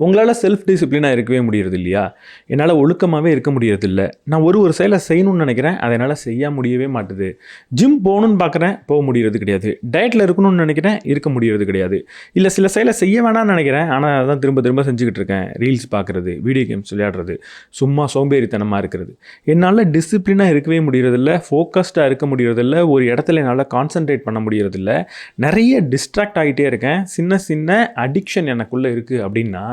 உங்களால செல்ஃப் டிசிப்ளினா இருக்கவே முடியறது இல்லையா? என்னால ஒழுக்கமாவே இருக்க முடியறதில்ல. நான் ஒரு செயல செய்யணும்னு நெனைக்கிறேன். அத என்னால செய்ய முடியவே மாட்டுது. ஜிம் போணும்னு பார்க்குறேன், போ முடியறது கிடையாது. டயட்ல இருக்கணும்னு நெனைக்கிறேன், இருக்க முடியறது கிடையாது. இல்ல சில செயல செய்ய வேணாம்னு நெனைக்கிறேன். ஆனா அதான் திரும்ப திரும்ப செஞ்சுகிட்டு இருக்கேன். ரீல்ஸ் பார்க்குறது, வீடியோ கேம்ஸ் விளையாடுறது, சும்மா சோம்பேறித்தனமா இருக்கிறது. என்னால டிசிப்ளினா இருக்கவே முடியறதில்ல. ஃபோக்கஸ்டா இருக்க முடியறதில்ல. ஒரு இடத்துல என்னால கான்சன்ட்ரேட் பண்ண முடியறதில்ல. நெறைய டிஸ்ட்ராக்ட் ஆயிட்டே இருக்கேன். சின்ன சின்ன அடிக்ஷன் எனக்குள்ள இருக்கு அப்டின்னா,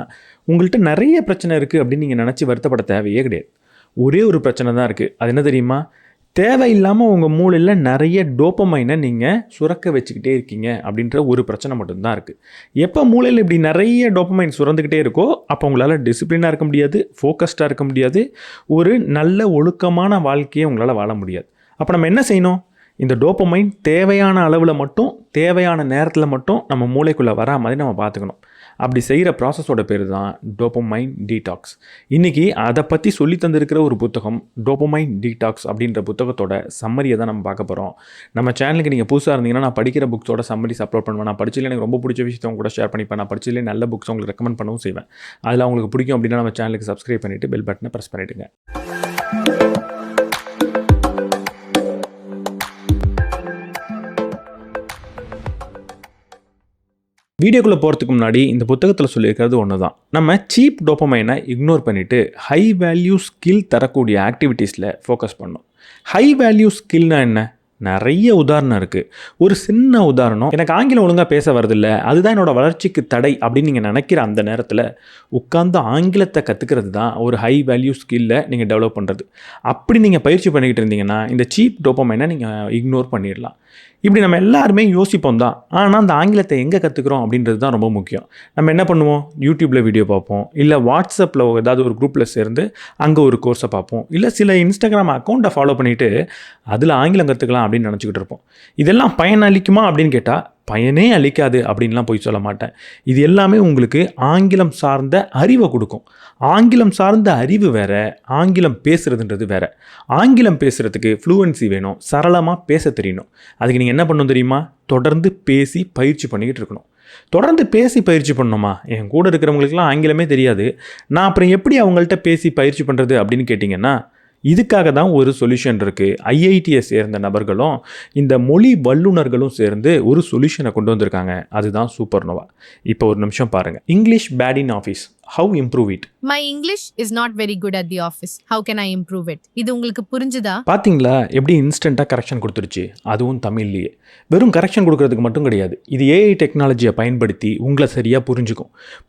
உங்கள்ட்ட நெறைய பிரச்சனை இருக்கு அப்படின்னு நீங்க நெனச்சு வருத்தப்பட தேவையே கிடையாது. ஒரே ஒரு பிரச்சனை தான் இருக்கு. அது என்ன தெரியுமா? தேவையில்லாம உங்க மூளையில நெறைய டோப்பமைன நீங்க சுரக்க வச்சுக்கிட்டே இருக்கீங்க அப்படின்ற ஒரு பிரச்சனை மட்டும் தான் இருக்கு. எப்ப மூளையில இப்படி நெறைய டோப்பமைன் சுரந்துக்கிட்டே இருக்கோ, அப்போ உங்களால டிசிப்ளினா இருக்க முடியாது, ஃபோக்கஸ்டா இருக்க முடியாது, ஒரு நல்ல ஒழுக்கமான வாழ்க்கைய உங்களால வாழ முடியாது. அப்ப நம்ம என்ன செய்யணும்? இந்த டோப்பமைன் தேவையான அளவுல மட்டும், தேவையான நேரத்தில மட்டும் நம்ம மூளைக்குள்ள வரா மாதிரி நம்ம பார்த்துக்கணும். அப்படி செய்கிற ப்ராசஸோட பேர் தான் டோப்பமைன் டீடாக்ஸ். இன்றைக்கி அதை பற்றி சொல்லி தந்திருக்கிற ஒரு புத்தகம் டோப்பமைன் டீடாக்ஸ் அப்படின்ற புத்தகத்தோட சம்மரியை தான் நம்ம பார்க்க போகிறோம். நம்ம சேனலுக்கு நீங்கள் புதுசாக இருந்தீங்கன்னா நான் படிக்கிற புக்ஸோட சம்மரிஸ் அப்லோட் பண்ணுவேன். நான் படிச்சதில் எனக்கு ரொம்ப பிடிச்ச விஷயத்தை அவங்க கூட ஷேர் பண்ணிப்பேன். நான் படிச்சதிலே நல்ல புக்ஸ் உங்களுக்கு ரெக்கமெண்ட் பண்ணவும் செய்வேன். அதில் உங்களுக்கு பிடிக்கும் அப்படின்னா நம்ம சேனலுக்கு சப்ஸ்கிரைப் பண்ணிவிட்டு பெல் பட்டனை ப்ரெஸ் பண்ணிவிடுங்க. வீடியோக்குள்ளே போகிறதுக்கு முன்னாடி இந்த புத்தகத்தில் சொல்லியிருக்கிறது ஒன்று தான். நம்ம சீப் டோப்பமைனை இக்னோர் பண்ணிவிட்டு ஹை வேல்யூ ஸ்கில் தரக்கூடிய ஆக்டிவிட்டீஸில் ஃபோக்கஸ் பண்ணணும். ஹை வேல்யூ ஸ்கில்னா என்ன? நிறைய உதாரணம் இருக்குது. ஒரு சின்ன உதாரணம், எனக்கு ஆங்கிலம் ஒழுங்காக பேச வரதில்ல, அதுதான் என்னோடய வளர்ச்சிக்கு தடை அப்படின்னு நீங்கள் நினைக்கிற அந்த நேரத்தில் உட்காந்து ஆங்கிலத்தை கற்றுக்கிறது தான் ஒரு ஹை வேல்யூ ஸ்கில்லை நீங்கள் டெவலப் பண்ணுறது. அப்படி நீங்கள் பயிற்சி பண்ணிக்கிட்டு இருந்தீங்கன்னா இந்த சீப் டோப்பமைனை நீங்கள் இக்னோர் பண்ணிடலாம். இப்படி நம்ம எல்லாருமே யோசிப்போம் தான். ஆனால் அந்த ஆங்கிலத்தை எங்கே கற்றுக்குறோம் அப்படின்றது தான் ரொம்ப முக்கியம். நம்ம என்ன பண்ணுவோம்? யூடியூப்பில் வீடியோ பார்ப்போம், இல்லை வாட்ஸ்அப்பில் ஏதாவது ஒரு குரூப்பில் சேர்ந்து அங்கே ஒரு கோர்ஸை பார்ப்போம், இல்லை சில இன்ஸ்டாகிராம் அக்கௌண்ட்டை ஃபாலோ பண்ணிவிட்டு அதில் ஆங்கிலம் கற்றுக்கலாம் அப்படின்னு நினச்சிக்கிட்டு இருப்போம். இதெல்லாம் பயனளிக்குமா அப்படின்னு கேட்டால் பயனே அளிக்காது அப்படின்லாம் போய் சொல்ல மாட்டேன். இது எல்லாமே உங்களுக்கு ஆங்கிலம் சார்ந்த அறிவை கொடுக்கும். ஆங்கிலம் சார்ந்த அறிவு வேற, ஆங்கிலம் பேசுகிறதுன்றது வேற. ஆங்கிலம் பேசுகிறதுக்கு ஃப்ளூவன்சி வேணும், சரளமாக பேச தெரியணும். அதுக்கு நீங்கள் என்ன பண்ணணும் தெரியுமா? தொடர்ந்து பேசி பயிற்சி பண்ணிக்கிட்டு இருக்கணும். தொடர்ந்து பேசி பயிற்சி பண்ணணுமா? என் கூட இருக்கிறவங்களுக்குலாம் ஆங்கிலமே தெரியாது, நான் அப்புறம் எப்படி அவங்கள்ட்ட பேசி பயிற்சி பண்ணுறது அப்படின்னு கேட்டிங்கன்னா, இதுக்காக தான் ஒரு சொல்யூஷன் இருக்குது. ஐஐடியை சேர்ந்த நபர்களும் இந்த மொழி வல்லுநர்களும் சேர்ந்து ஒரு சொல்யூஷனை கொண்டு வந்திருக்காங்க. அதுதான் சூப்பர்னோவா. இப்போ ஒரு நிமிஷம் பாருங்கள். English bad in office, how improve it? My English is not very good at the office. How can I improve it? இது உங்களுக்கு புரிஞ்சுதா? பார்த்தீங்களா எப்படி இன்ஸ்டண்ட்டாக கரெக்ஷன் கொடுத்துருச்சு, அதுவும் தமிழ்லேயே. வெறும் கரெக்ஷன் கொடுக்கறதுக்கு மட்டும் கிடையாது, இது ஏஐ டெக்னாலஜியை பயன்படுத்தி உங்களை சரியாக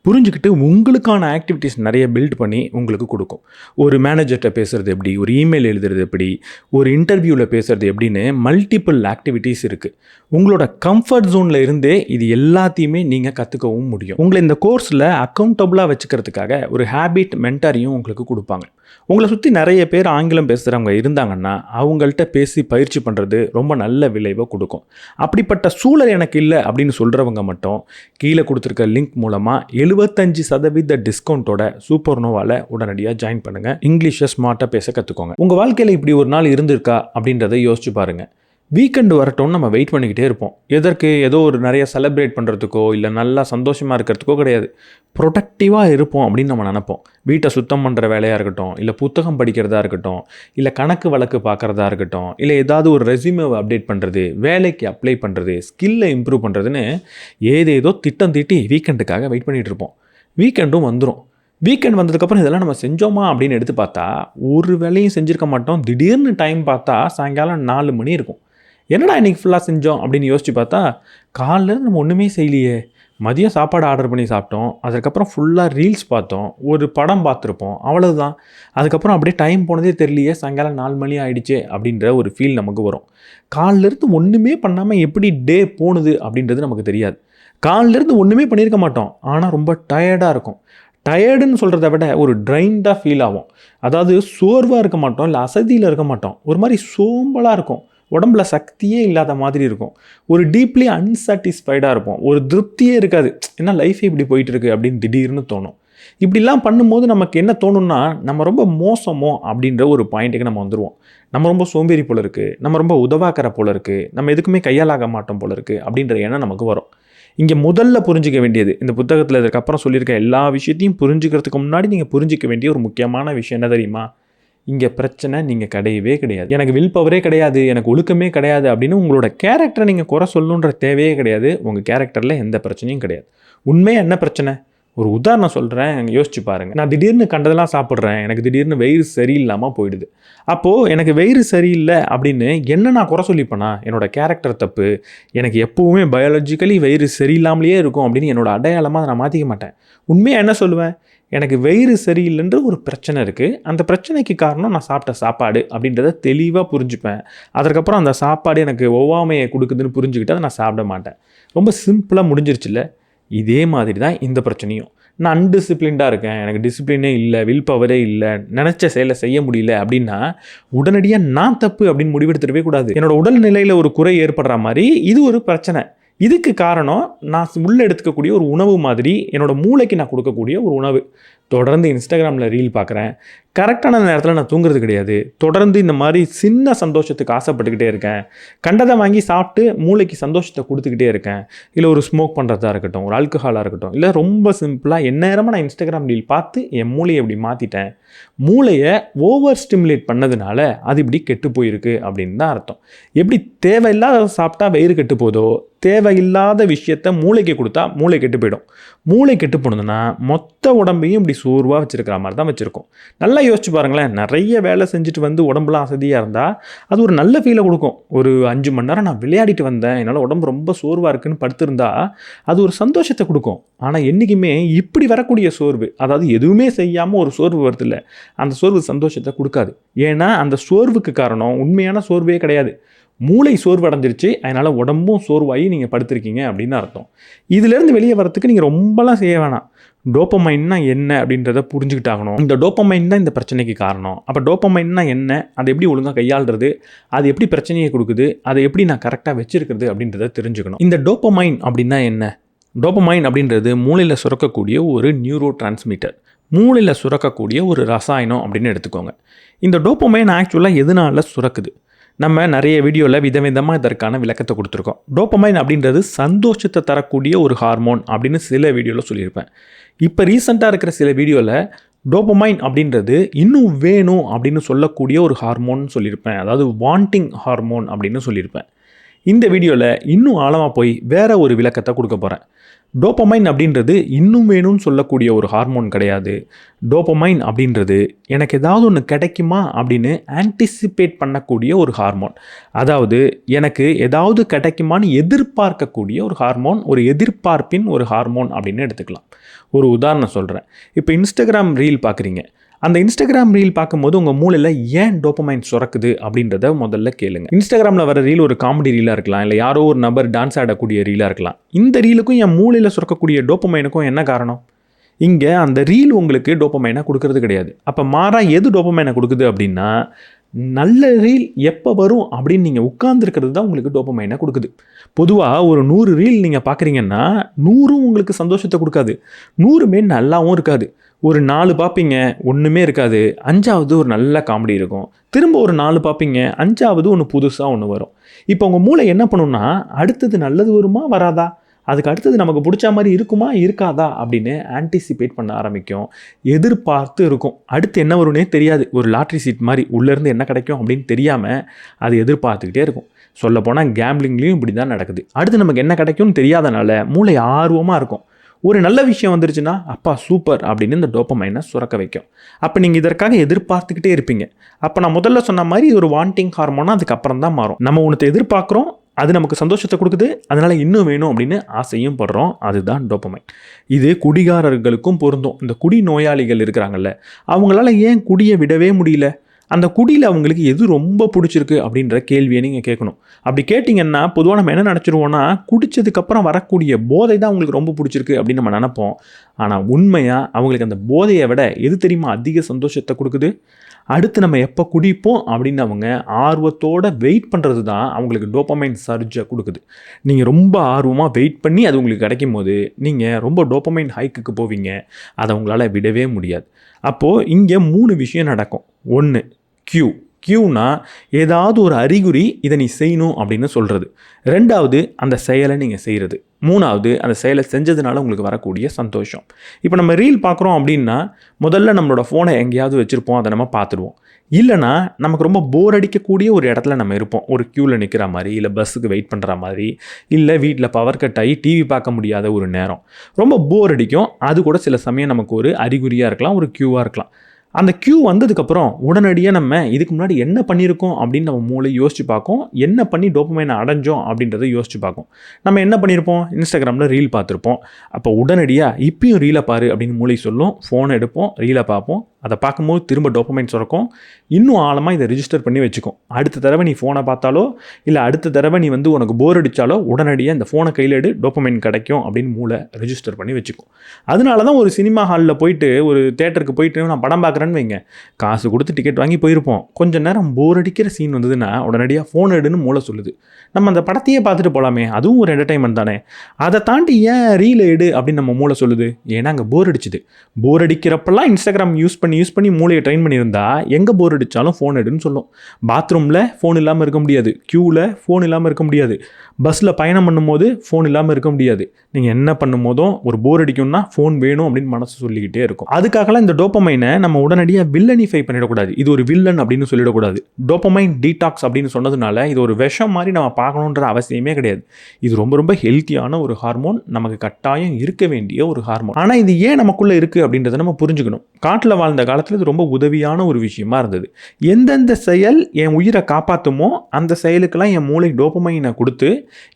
புரிஞ்சுக்கிட்டு உங்களுக்கான ஆக்டிவிட்டீஸ் நிறைய பில்ட் பண்ணி உங்களுக்கு கொடுக்கும். ஒரு மேனேஜர்கிட்ட பேசுகிறது எப்படி, ஒரு இமெயில் எழுதுறது எப்படி, ஒரு இன்டர்வியூவில் பேசுகிறது எப்படின்னு மல்டிபிள் ஆக்டிவிட்டீஸ் இருக்குது. உங்களோட கம்ஃபர்ட் ஜோனில் இருந்தே இது எல்லாத்தையுமே நீங்கள் கற்றுக்கவும் முடியும். உங்களை இந்த கோர்ஸில் அக்கௌண்டபுளாக வச்சுக்கிறதுக்காக ஒரு ஹேபிட் மென்டாரையும் உங்களுக்கு கொடுப்பாங்க. உங்களை சுற்றி நிறைய பேர் ஆங்கிலம் பேசுகிறவங்க இருந்தாங்கன்னா அவங்கள்ட்ட பேசி பயிற்சி பண்ணுறது ரொம்ப நல்ல விளைவை கொடுக்கும். அப்படிப்பட்ட சூழல் எனக்கு இல்லை அப்படின்னு சொல்கிறவங்க மட்டும் கீழே கொடுத்துருக்க லிங்க் மூலமாக 75% டிஸ்கவுண்ட்டோட சூப்பர்னோவாவில் உடனடியாக ஜாயின் பண்ணுங்கள். இங்கிலீஷை ஸ்மார்ட்டாக பேச கற்றுக்கோங்க. உங்கள் வாழ்க்கையில் இப்படி ஒரு நாள் இருந்திருக்கா அப்படின்றத யோசிச்சு பாருங்கள். வீக்கெண்டு வரட்டும்னு நம்ம வெயிட் பண்ணிக்கிட்டே இருப்போம். எதற்கு? ஏதோ ஒரு நிறைய செலிப்ரேட் பண்ணுறதுக்கோ இல்லை நல்லா சந்தோஷமாக இருக்கிறதுக்கோ கிடையாது. ப்ரொடக்டிவாக இருப்போம் அப்படின்னு நம்ம நினப்போம். வீட்டை சுத்தம் பண்ணுற வேலையாக இருக்கட்டும், இல்லை புத்தகம் படிக்கிறதா இருக்கட்டும், இல்லை கணக்கு வழக்கு பார்க்குறதா இருக்கட்டும், இல்லை ஏதாவது ஒரு ரெஸ்யூமேவை அப்டேட் பண்ணுறது, வேலைக்கு அப்ளை பண்ணுறது, ஸ்கில்லை இம்ப்ரூவ் பண்ணுறதுன்னு ஏதேதோ திட்டம் தீட்டி வீக்கெண்டுக்காக வெயிட் பண்ணிகிட்டு இருப்போம். வீக்கெண்டும் வந்துடும். வீக்கெண்ட் வந்ததுக்கப்புறம் இதெல்லாம் நம்ம செஞ்சோமா அப்படின்னு எடுத்து பார்த்தா ஒரு வேலையும் செஞ்சுருக்க மாட்டோம். திடீர்னு டைம் பார்த்தா சாயங்காலம் 4 மணி இருக்கும். என்னடா இன்றைக்கி ஃபுல்லாக செஞ்சோம் அப்படின்னு யோசிச்சு பார்த்தா காலையில் நம்ம ஒன்றுமே செய்யலையே. மதியம் சாப்பாடு ஆர்டர் பண்ணி சாப்பிட்டோம், அதுக்கப்புறம் ஃபுல்லாக ரீல்ஸ் பார்த்தோம், ஒரு படம் பார்த்துருப்போம், அவ்வளோதான். அதுக்கப்புறம் அப்படியே டைம் போனதே தெரியலையே, சாயங்காலம் 4 மணி ஆகிடுச்சே அப்படின்ற ஒரு ஃபீல் நமக்கு வரும். காலிலேருந்து ஒன்றுமே பண்ணாமல் எப்படி டே போணுது அப்படின்றது நமக்கு தெரியாது. காலிலேருந்து ஒன்றுமே பண்ணியிருக்க மாட்டோம், ஆனால் ரொம்ப டயர்டாக இருக்கும். டயர்டுன்னு சொல்கிறத விட ஒரு ட்ரைன்டாக ஃபீல் ஆகும். அதாவது சோர்வாக இருக்க மாட்டோம், இல்லை அசதியில் இருக்க மாட்டோம், ஒரு மாதிரி சோம்பலாக இருக்கும், உடம்புல சக்தியே இல்லாத மாதிரி இருக்கும், ஒரு டீப்லி அன்சாட்டிஸ்ஃபைடாக இருப்போம், ஒரு திருப்தியே இருக்காது. ஏன்னா லைஃபே இப்படி போயிட்டுருக்கு அப்படின்னு திடீர்னு தோணும். இப்படிலாம் பண்ணும்போது நமக்கு என்ன தோணும்னா, நம்ம ரொம்ப மோசமோ அப்படின்ற ஒரு பாயிண்ட்டுக்கு நம்ம வந்துடுவோம். நம்ம ரொம்ப சோம்பேறி போல இருக்குது, நம்ம ரொம்ப உதவாக்கிற போல இருக்குது, நம்ம எதுக்குமே கையாளாக மாட்டோம் போல இருக்குது அப்படின்ற எண்ணம் நமக்கு வரும். இங்கே முதல்ல புரிஞ்சிக்க வேண்டியது, இந்த புத்தகத்தில் இதுக்கப்புறம் சொல்லியிருக்க எல்லா விஷயத்தையும் புரிஞ்சுக்கிறதுக்கு முன்னாடி நீங்கள் புரிஞ்சிக்க வேண்டிய ஒரு முக்கியமான விஷயம் என்ன தெரியுமா? இங்கே பிரச்சனை நீங்கள் கிடையவே கிடையாது. எனக்கு வில் பவரே கிடையாது, எனக்கு ஒழுக்கமே கிடையாது அப்படின்னு உங்களோட கேரக்டரை நீங்கள் குறை சொல்லணுன்ற தேவையே கிடையாது. உங்கள் கேரக்டரில் எந்த பிரச்சனையும் கிடையாது. உண்மையாக என்ன பிரச்சனை? ஒரு உதாரணம் சொல்கிறேன், யோசிச்சு பாருங்கள். நான் திடீர்னு கண்டதெல்லாம் சாப்பிட்றேன், எனக்கு திடீர்னு வயிறு சரியில்லாமல் போயிடுது. அப்போது எனக்கு வயிறு சரியில்லை அப்படின்னு என்ன நான் குறை சொல்லிப்பேனா? என்னோட கேரக்டர் தப்பு, எனக்கு எப்போவுமே பயாலஜிக்கலி வயிறு சரியில்லாமலேயே இருக்கும் அப்படின்னு என்னோட அடையாளமாக அதை நான் மாற்றிக்க மாட்டேன். உண்மையாக என்ன சொல்லுவேன்? எனக்கு வயிறு சரியில்லைன்ற ஒரு பிரச்சனை இருக்குது, அந்த பிரச்சனைக்கு காரணம் நான் சாப்பிட்ட சாப்பாடு அப்படின்றத தெளிவாக புரிஞ்சுப்பேன். அதுக்கப்புறம் அந்த சாப்பாடு எனக்கு ஒவ்வாமையை கொடுக்குதுன்னு புரிஞ்சுக்கிட்டு அதை நான் சாப்பிட மாட்டேன். ரொம்ப சிம்பிளாக முடிஞ்சிருச்சுல்ல. இதே மாதிரி தான் இந்த பிரச்சனையும். நான் அன்டிசிப்ளின்டாக இருக்கேன், எனக்கு டிசிப்ளினே இல்லை, வில் பவரே இல்லை, நினச்ச செயலை செய்ய முடியல அப்படின்னா உடனடியாக நான் தப்பு அப்படின்னு முடிவெடுத்துடவே கூடாது. என்னோடய உடல்நிலையில் ஒரு குறை ஏற்படுற மாதிரி இது ஒரு பிரச்சனை. இதுக்கு காரணம் நான் உள்ளே எடுத்துக்கக்கூடிய ஒரு உணவு மாதிரி, என்னோடய மூளைக்கு நான் கொடுக்கக்கூடிய ஒரு உணவு. தொடர்ந்து இன்ஸ்டாகிராமில் ரீல் பார்க்குறேன், கரெக்டான நேரத்தில் நான் தூங்குறது கிடையாது, தொடர்ந்து இந்த மாதிரி சின்ன சந்தோஷத்துக்கு ஆசைப்பட்டுக்கிட்டே இருக்கேன், கண்டதை வாங்கி சாப்பிட்டு மூளைக்கு சந்தோஷத்தை கொடுத்துக்கிட்டே இருக்கேன். இல்லை ஒரு ஸ்மோக் பண்ணுறதா இருக்கட்டும், ஒரு ஆல்கஹாலாக இருக்கட்டும், இல்லை ரொம்ப சிம்பிளாக எந்நேரமாக நான் இன்ஸ்டாகிராம் ரீல் பார்த்து என் மூளையை இப்படி மாற்றிட்டேன். மூளையை ஓவர் ஸ்டிமுலேட் பண்ணதுனால அது இப்படி கெட்டு போயிருக்கு அப்படின்னு தான் அர்த்தம். எப்படி தேவையில்லாத சாப்பிட்டா வயிறு கெட்டு போதோ, தேவையில்லாத விஷயத்த மூளைக்கு கொடுத்தா மூளை கெட்டு போயிடும். மூளை கெட்டு போனதுன்னா மொத்த உடம்பையும் இப்படி சோர்வாக வச்சுருக்கிற மாதிரி தான் வச்சுருக்கோம். நல்லா யோசிச்சு பாருங்களேன், நிறைய வேலை செஞ்சுட்டு வந்து உடம்புலாம் அசதியாக இருந்தால் அது ஒரு நல்ல ஃபீலை கொடுக்கும். ஒரு 5 மணி நேரம் நான் விளையாடிட்டு வந்தேன், என்னால் உடம்பு ரொம்ப சோர்வாக இருக்குன்னு படுத்திருந்தா அது ஒரு சந்தோஷத்தை கொடுக்கும். ஆனால் என்றைக்குமே இப்படி வரக்கூடிய சோர்வு, அதாவது எதுவுமே செய்யாமல் ஒரு சோர்வு வருது இல்லை, அந்த சோர்வு சந்தோஷத்தை கொடுக்காது. ஏன்னா அந்த சோர்வுக்கு காரணம் உண்மையான சோர்வே கிடையாது. மூளை சோர்வு அடைஞ்சிருச்சு, அதனால் உடம்பும் சோர்வாகி நீங்கள் படுத்திருக்கீங்க அப்படின்னு அர்த்தம். இதிலேருந்து வெளியே வரத்துக்கு நீங்கள் ரொம்பலாம் செய்ய வேணாம். டோப்பமைன்னா என்ன அப்படின்றத புரிஞ்சுக்கிட்டாகணும். இந்த டோப்பமைன் தான் இந்த பிரச்சனைக்கு காரணம். அப்போ டோப்பமைன்னா என்ன, அதை எப்படி ஒழுங்காக கையாளுறது, அது எப்படி பிரச்சனையை கொடுக்குது, அதை எப்படி நான் கரெக்டாக வச்சிருக்கிறது அப்படின்றத தெரிஞ்சுக்கணும். இந்த டோப்பமைன் அப்படின்னா என்ன? டோப்பமைன் அப்படின்றது மூளையில் சுரக்கக்கூடிய ஒரு நியூரோ டிரான்ஸ்மிட்டர், மூளையில் சுரக்கக்கூடிய ஒரு ரசாயனம் அப்படின்னு எடுத்துக்கோங்க. இந்த டோப்பமைன் ஆக்சுவலாக எதனால சுரக்குது? நம்ம நிறைய வீடியோவில் விதவிதமாக இதற்கான விளக்கத்தை கொடுத்துருக்கோம். டோப்பமைன் அப்படின்றது சந்தோஷத்தை தரக்கூடிய ஒரு ஹார்மோன் அப்படின்னு சில வீடியோவில் சொல்லியிருப்பேன். இப்போ ரீசெண்டாக இருக்கிற சில வீடியோவில் டோப்பமைன் அப்படின்றது இன்னும் வேணும் அப்படின்னு சொல்லக்கூடிய ஒரு ஹார்மோன் சொல்லியிருப்பேன், அதாவது வாண்டிங் ஹார்மோன் அப்படின்னு சொல்லியிருப்பேன். இந்த வீடியோவில் இன்னும் ஆழமாக போய் வேறு ஒரு விளக்கத்தை கொடுக்க போகிறேன். டோப்பமைன் அப்படின்றது இன்னும் வேணும்னு சொல்லக்கூடிய ஒரு ஹார்மோன் கிடையாது. டோப்பமைன் அப்படின்றது எனக்கு ஏதாவது ஒன்று கிடைக்குமா அப்படின்னு ஆன்டிசிபேட் பண்ணக்கூடிய ஒரு ஹார்மோன். அதாவது எனக்கு ஏதாவது கிடைக்குமான்னு எதிர்பார்க்கக்கூடிய ஒரு ஹார்மோன், ஒரு எதிர்பார்ப்பின் ஒரு ஹார்மோன் அப்படின்னு எடுத்துக்கலாம். ஒரு உதாரணம் சொல்கிறேன். இப்போ இன்ஸ்டாகிராம் ரீல் பார்க்குறீங்க. அந்த இன்ஸ்டாகிராம் ரீல் பார்க்கும்போது உங்கள் மூளையில் ஏன் டோப்பமைன் சுரக்குது அப்படின்றத முதல்ல கேளுங்க. இன்ஸ்டாகிராமில் வர ரீல் ஒரு காமெடி ரீலாக இருக்கலாம், இல்லை யாரோ ஒரு நபர் டான்ஸ் ஆடக்கூடிய ரீலாக இருக்கலாம். இந்த ரீலுக்கும் என் மூளையில் சுரக்கக்கூடிய டோப்பமைனுக்கும் என்ன காரணம்? இங்கே அந்த ரீல் உங்களுக்கு டோப்பமைனை கொடுக்கறது கிடையாது. அப்போ மாறாக எது டோப்பமைனை கொடுக்குது அப்படின்னா, நல்ல ரீல் எப்போ வரும் அப்படின்னு நீங்கள் உட்கார்ந்துருக்கிறது தான் உங்களுக்கு டோப்பமைனை கொடுக்குது. பொதுவாக ஒரு 100 ரீல் நீங்கள் பார்க்குறீங்கன்னா 100ம் உங்களுக்கு சந்தோஷத்தை கொடுக்காது, 100மே நல்லாவும் இருக்காது. ஒரு 4 பார்ப்பீங்க, ஒன்றுமே இருக்காது, 5ஆவது ஒரு நல்ல காமெடி இருக்கும், திரும்ப ஒரு 4 பார்ப்பீங்க, 5ஆவது ஒன்று புதுசாக ஒன்று வரும். இப்போ உங்கள் மூளை என்ன பண்ணுன்னா, அடுத்தது நல்லது வருமா வராதா, அதுக்கு அடுத்தது நமக்கு பிடிச்ச மாதிரி இருக்குமா இருக்காதா அப்படின்னு ஆன்டிசிபேட் பண்ண ஆரம்பிக்கும், எதிர்பார்த்து இருக்கும். அடுத்து என்ன வரும்னே தெரியாது, ஒரு லாட்ரி சீட் மாதிரி உள்ளேருந்து என்ன கிடைக்கும் அப்படின்னு தெரியாமல் அது எதிர்பார்த்துக்கிட்டே இருக்கும். சொல்லப்போனால் கேம்பிளிங்லேயும் இப்படி தான் நடக்குது. அடுத்து நமக்கு என்ன கிடைக்கும்னு தெரியாதனால மூளை ஆர்வமாக இருக்கும். ஒரு நல்ல விஷயம் வந்துருச்சுன்னா அப்பா சூப்பர் அப்படின்னு இந்த டோப்பமைனை சுரக்க வைக்கும். அப்போ நீங்கள் இதற்காக எதிர்பார்த்துக்கிட்டே இருப்பீங்க. அப்போ நான் முதல்ல சொன்ன மாதிரி ஒரு வாண்டிங் ஹார்மோனாக அதுக்கப்புறம் தான் மாறும். நம்ம ஒன்று எதிர்பார்க்குறோம், அது நமக்கு சந்தோஷத்தை கொடுக்குது, அதனால் இன்னும் வேணும் அப்படின்னு ஆசையும் படுறோம், அதுதான் டோப்பமைன். இது குடிகாரர்களுக்கும் பொருந்தும். இந்த குடி நோயாளிகள் இருக்கிறாங்கல்ல, அவங்களால ஏன் குடியை விடவே முடியல, அந்த குடியில் அவங்களுக்கு எது ரொம்ப பிடிச்சிருக்கு அப்படின்ற கேள்வியை நீங்கள் கேட்கணும். அப்படி கேட்டிங்கன்னா பொதுவாக நம்ம என்ன நினச்சிருவோன்னா, குடித்ததுக்கப்புறம் வரக்கூடிய போதை தான் அவங்களுக்கு ரொம்ப பிடிச்சிருக்கு அப்படின்னு நம்ம நினைப்போம். ஆனால் உண்மையாக அவங்களுக்கு அந்த போதையை விட எது தெரியுமா அதிக சந்தோஷத்தை கொடுக்குது? அடுத்து நம்ம எப்போ குடிப்போம் அப்படின்னு அவங்க ஆர்வத்தோடு வெயிட் பண்ணுறது தான் அவங்களுக்கு டோப்பமைன் சர்ஜை கொடுக்குது. நீங்கள் ரொம்ப ஆர்வமாக வெயிட் பண்ணி அது உங்களுக்கு கிடைக்கும் போது நீங்கள் ரொம்ப டோப்பமைன் ஹைக்குக்கு போவீங்க, அதை உங்களால் விடவே முடியாது. அப்போது இங்கே 3 விஷயம் நடக்கும். 1 கியூ, கியூனா ஏதாவது ஒரு அறிகுறி இதை நீ செய்யணும் அப்படின்னு சொல்கிறது. 2வது அந்த செயலை நீங்கள் செய்கிறது. 3வது அந்த செயலை செஞ்சதுனால உங்களுக்கு வரக்கூடிய சந்தோஷம். இப்போ நம்ம ரீல் பார்க்குறோம் அப்படின்னா முதல்ல நம்மளோட ஃபோனை எங்கேயாவது வச்சுருப்போம், அதை நம்ம பார்த்துடுவோம். இல்லைனா நமக்கு ரொம்ப போர் அடிக்கக்கூடிய ஒரு இடத்துல நம்ம இருப்போம், ஒரு க்யூவில் நிற்கிற மாதிரி, இல்லை பஸ்ஸுக்கு வெயிட் பண்ணுற மாதிரி, இல்லை வீட்டில் பவர் கட் ஆகி டிவி பார்க்க முடியாத ஒரு நேரம், ரொம்ப போர் அடிக்கும். அது கூட சில சமயம் நமக்கு ஒரு அறிகுறியாக இருக்கலாம், ஒரு க்யூவாக இருக்கலாம். அந்த க்யூ வந்ததுக்கப்புறம் உடனடியாக நம்ம இதுக்கு முன்னாடி என்ன பண்ணியிருக்கோம் அப்படின்னு நம்ம மூளை யோசிச்சு பார்க்கும். என்ன பண்ணி டோபமைனை அடைஞ்சோம் அப்படின்றத யோசிச்சு பார்க்கும். நம்ம என்ன பண்ணியிருப்போம், இன்ஸ்டாகிராமில் ரீல் பார்த்துருப்போம். அப்போ உடனடியாக இப்பயும் ரீலை பாரு அப்படின்னு மூளை சொல்லும். ஃபோனை எடுப்போம், ரீலை பார்ப்போம். அதை பார்க்கும்போது திரும்ப டோபமைன் சுரக்கும். இன்னும் ஆழமாக இதை ரிஜிஸ்டர் பண்ணி வச்சுக்கும். அடுத்த தடவை நீ ஃபோனை பார்த்தாலோ இல்லை அடுத்த தடவை நீ உனக்கு போர் அடித்தாலோ உடனடியாக இந்த ஃபோனை கையில் எடு, டோபமைன் கிடைக்கும் அப்படின்னு மூளை ரிஜிஸ்டர் பண்ணி வச்சுக்கும். அதனால தான் ஒரு சினிமா ஹாலில் போயிட்டு, ஒரு தேட்டருக்கு போயிட்டு நான் படம் பார்க்குறேன்னு வைங்க, காசு கொடுத்து டிக்கெட் வாங்கி போயிருப்போம். கொஞ்சம் நேரம் போர் அடிக்கிற சீன் வந்ததுன்னா உடனடியாக ஃபோன் எடுன்னு மூளை சொல்லுது. நம்ம அந்த படத்தையே பார்த்துட்டு போகலாமே, அதுவும் ஒரு என்டர்டைன்மெண்ட் தானே. அதை தாண்டி ஏன் ரீல் எடு அப்படின்னு நம்ம மூளை சொல்லுது? ஏன்னா அங்கே போர் அடிச்சுது. போர் அடிக்கிறப்பெல்லாம் இன்ஸ்டாகிராம் யூஸ் பண்ணி மூளையை ட்ரெயின் பண்ணியிருந்தா எங்கே போர் அடித்தாலும் ஃபோன் எடுன்னு சொல்லும். பாத்ரூமில் ஃபோன் இல்லாமல் இருக்க முடியாது, க்யூவில் ஃபோன் இல்லாமல் இருக்க முடியாது, பஸ்ஸில் பயணம் பண்ணும்போது ஃபோன் இல்லாமல் இருக்க முடியாது. நீங்கள் என்ன பண்ணும் போதும் ஒரு போர் அடிக்கும்னா ஃபோன் வேணும் அப்படின்னு மனசு சொல்லிக்கிட்டே இருக்கும். அதுக்காகலாம் இந்த டோபமைனை நம்ம உடனடியாக வில்லனிஃபை பண்ணிடக்கூடாது. இது ஒரு வில்லன் அப்படின்னு சொல்லிடக்கூடாது. டோபமைன் டீடாக்ஸ் அப்படின்னு சொன்னதுனால இது ஒரு விஷம் மாதிரி நம்ம பார்க்கணுன்ற அவசியமே கிடையாது. இது ரொம்ப ரொம்ப ஹெல்த்தியான ஒரு ஹார்மோன், நமக்கு கட்டாயம் இருக்க வேண்டிய ஒரு ஹார்மோன். ஆனால் இது ஏன் நமக்குள்ளே இருக்குது அப்படின்றத நம்ம புரிஞ்சுக்கணும். காட்டில் வாழ்ந்த காலத்தில் இது ரொம்ப உதவியான ஒரு விஷயமா இருந்தது. எந்தெந்த செயல் என் உயிரை காப்பாற்றுமோ அந்த செயலுக்கெல்லாம் என் மூளை டோபமைனை கொடுத்து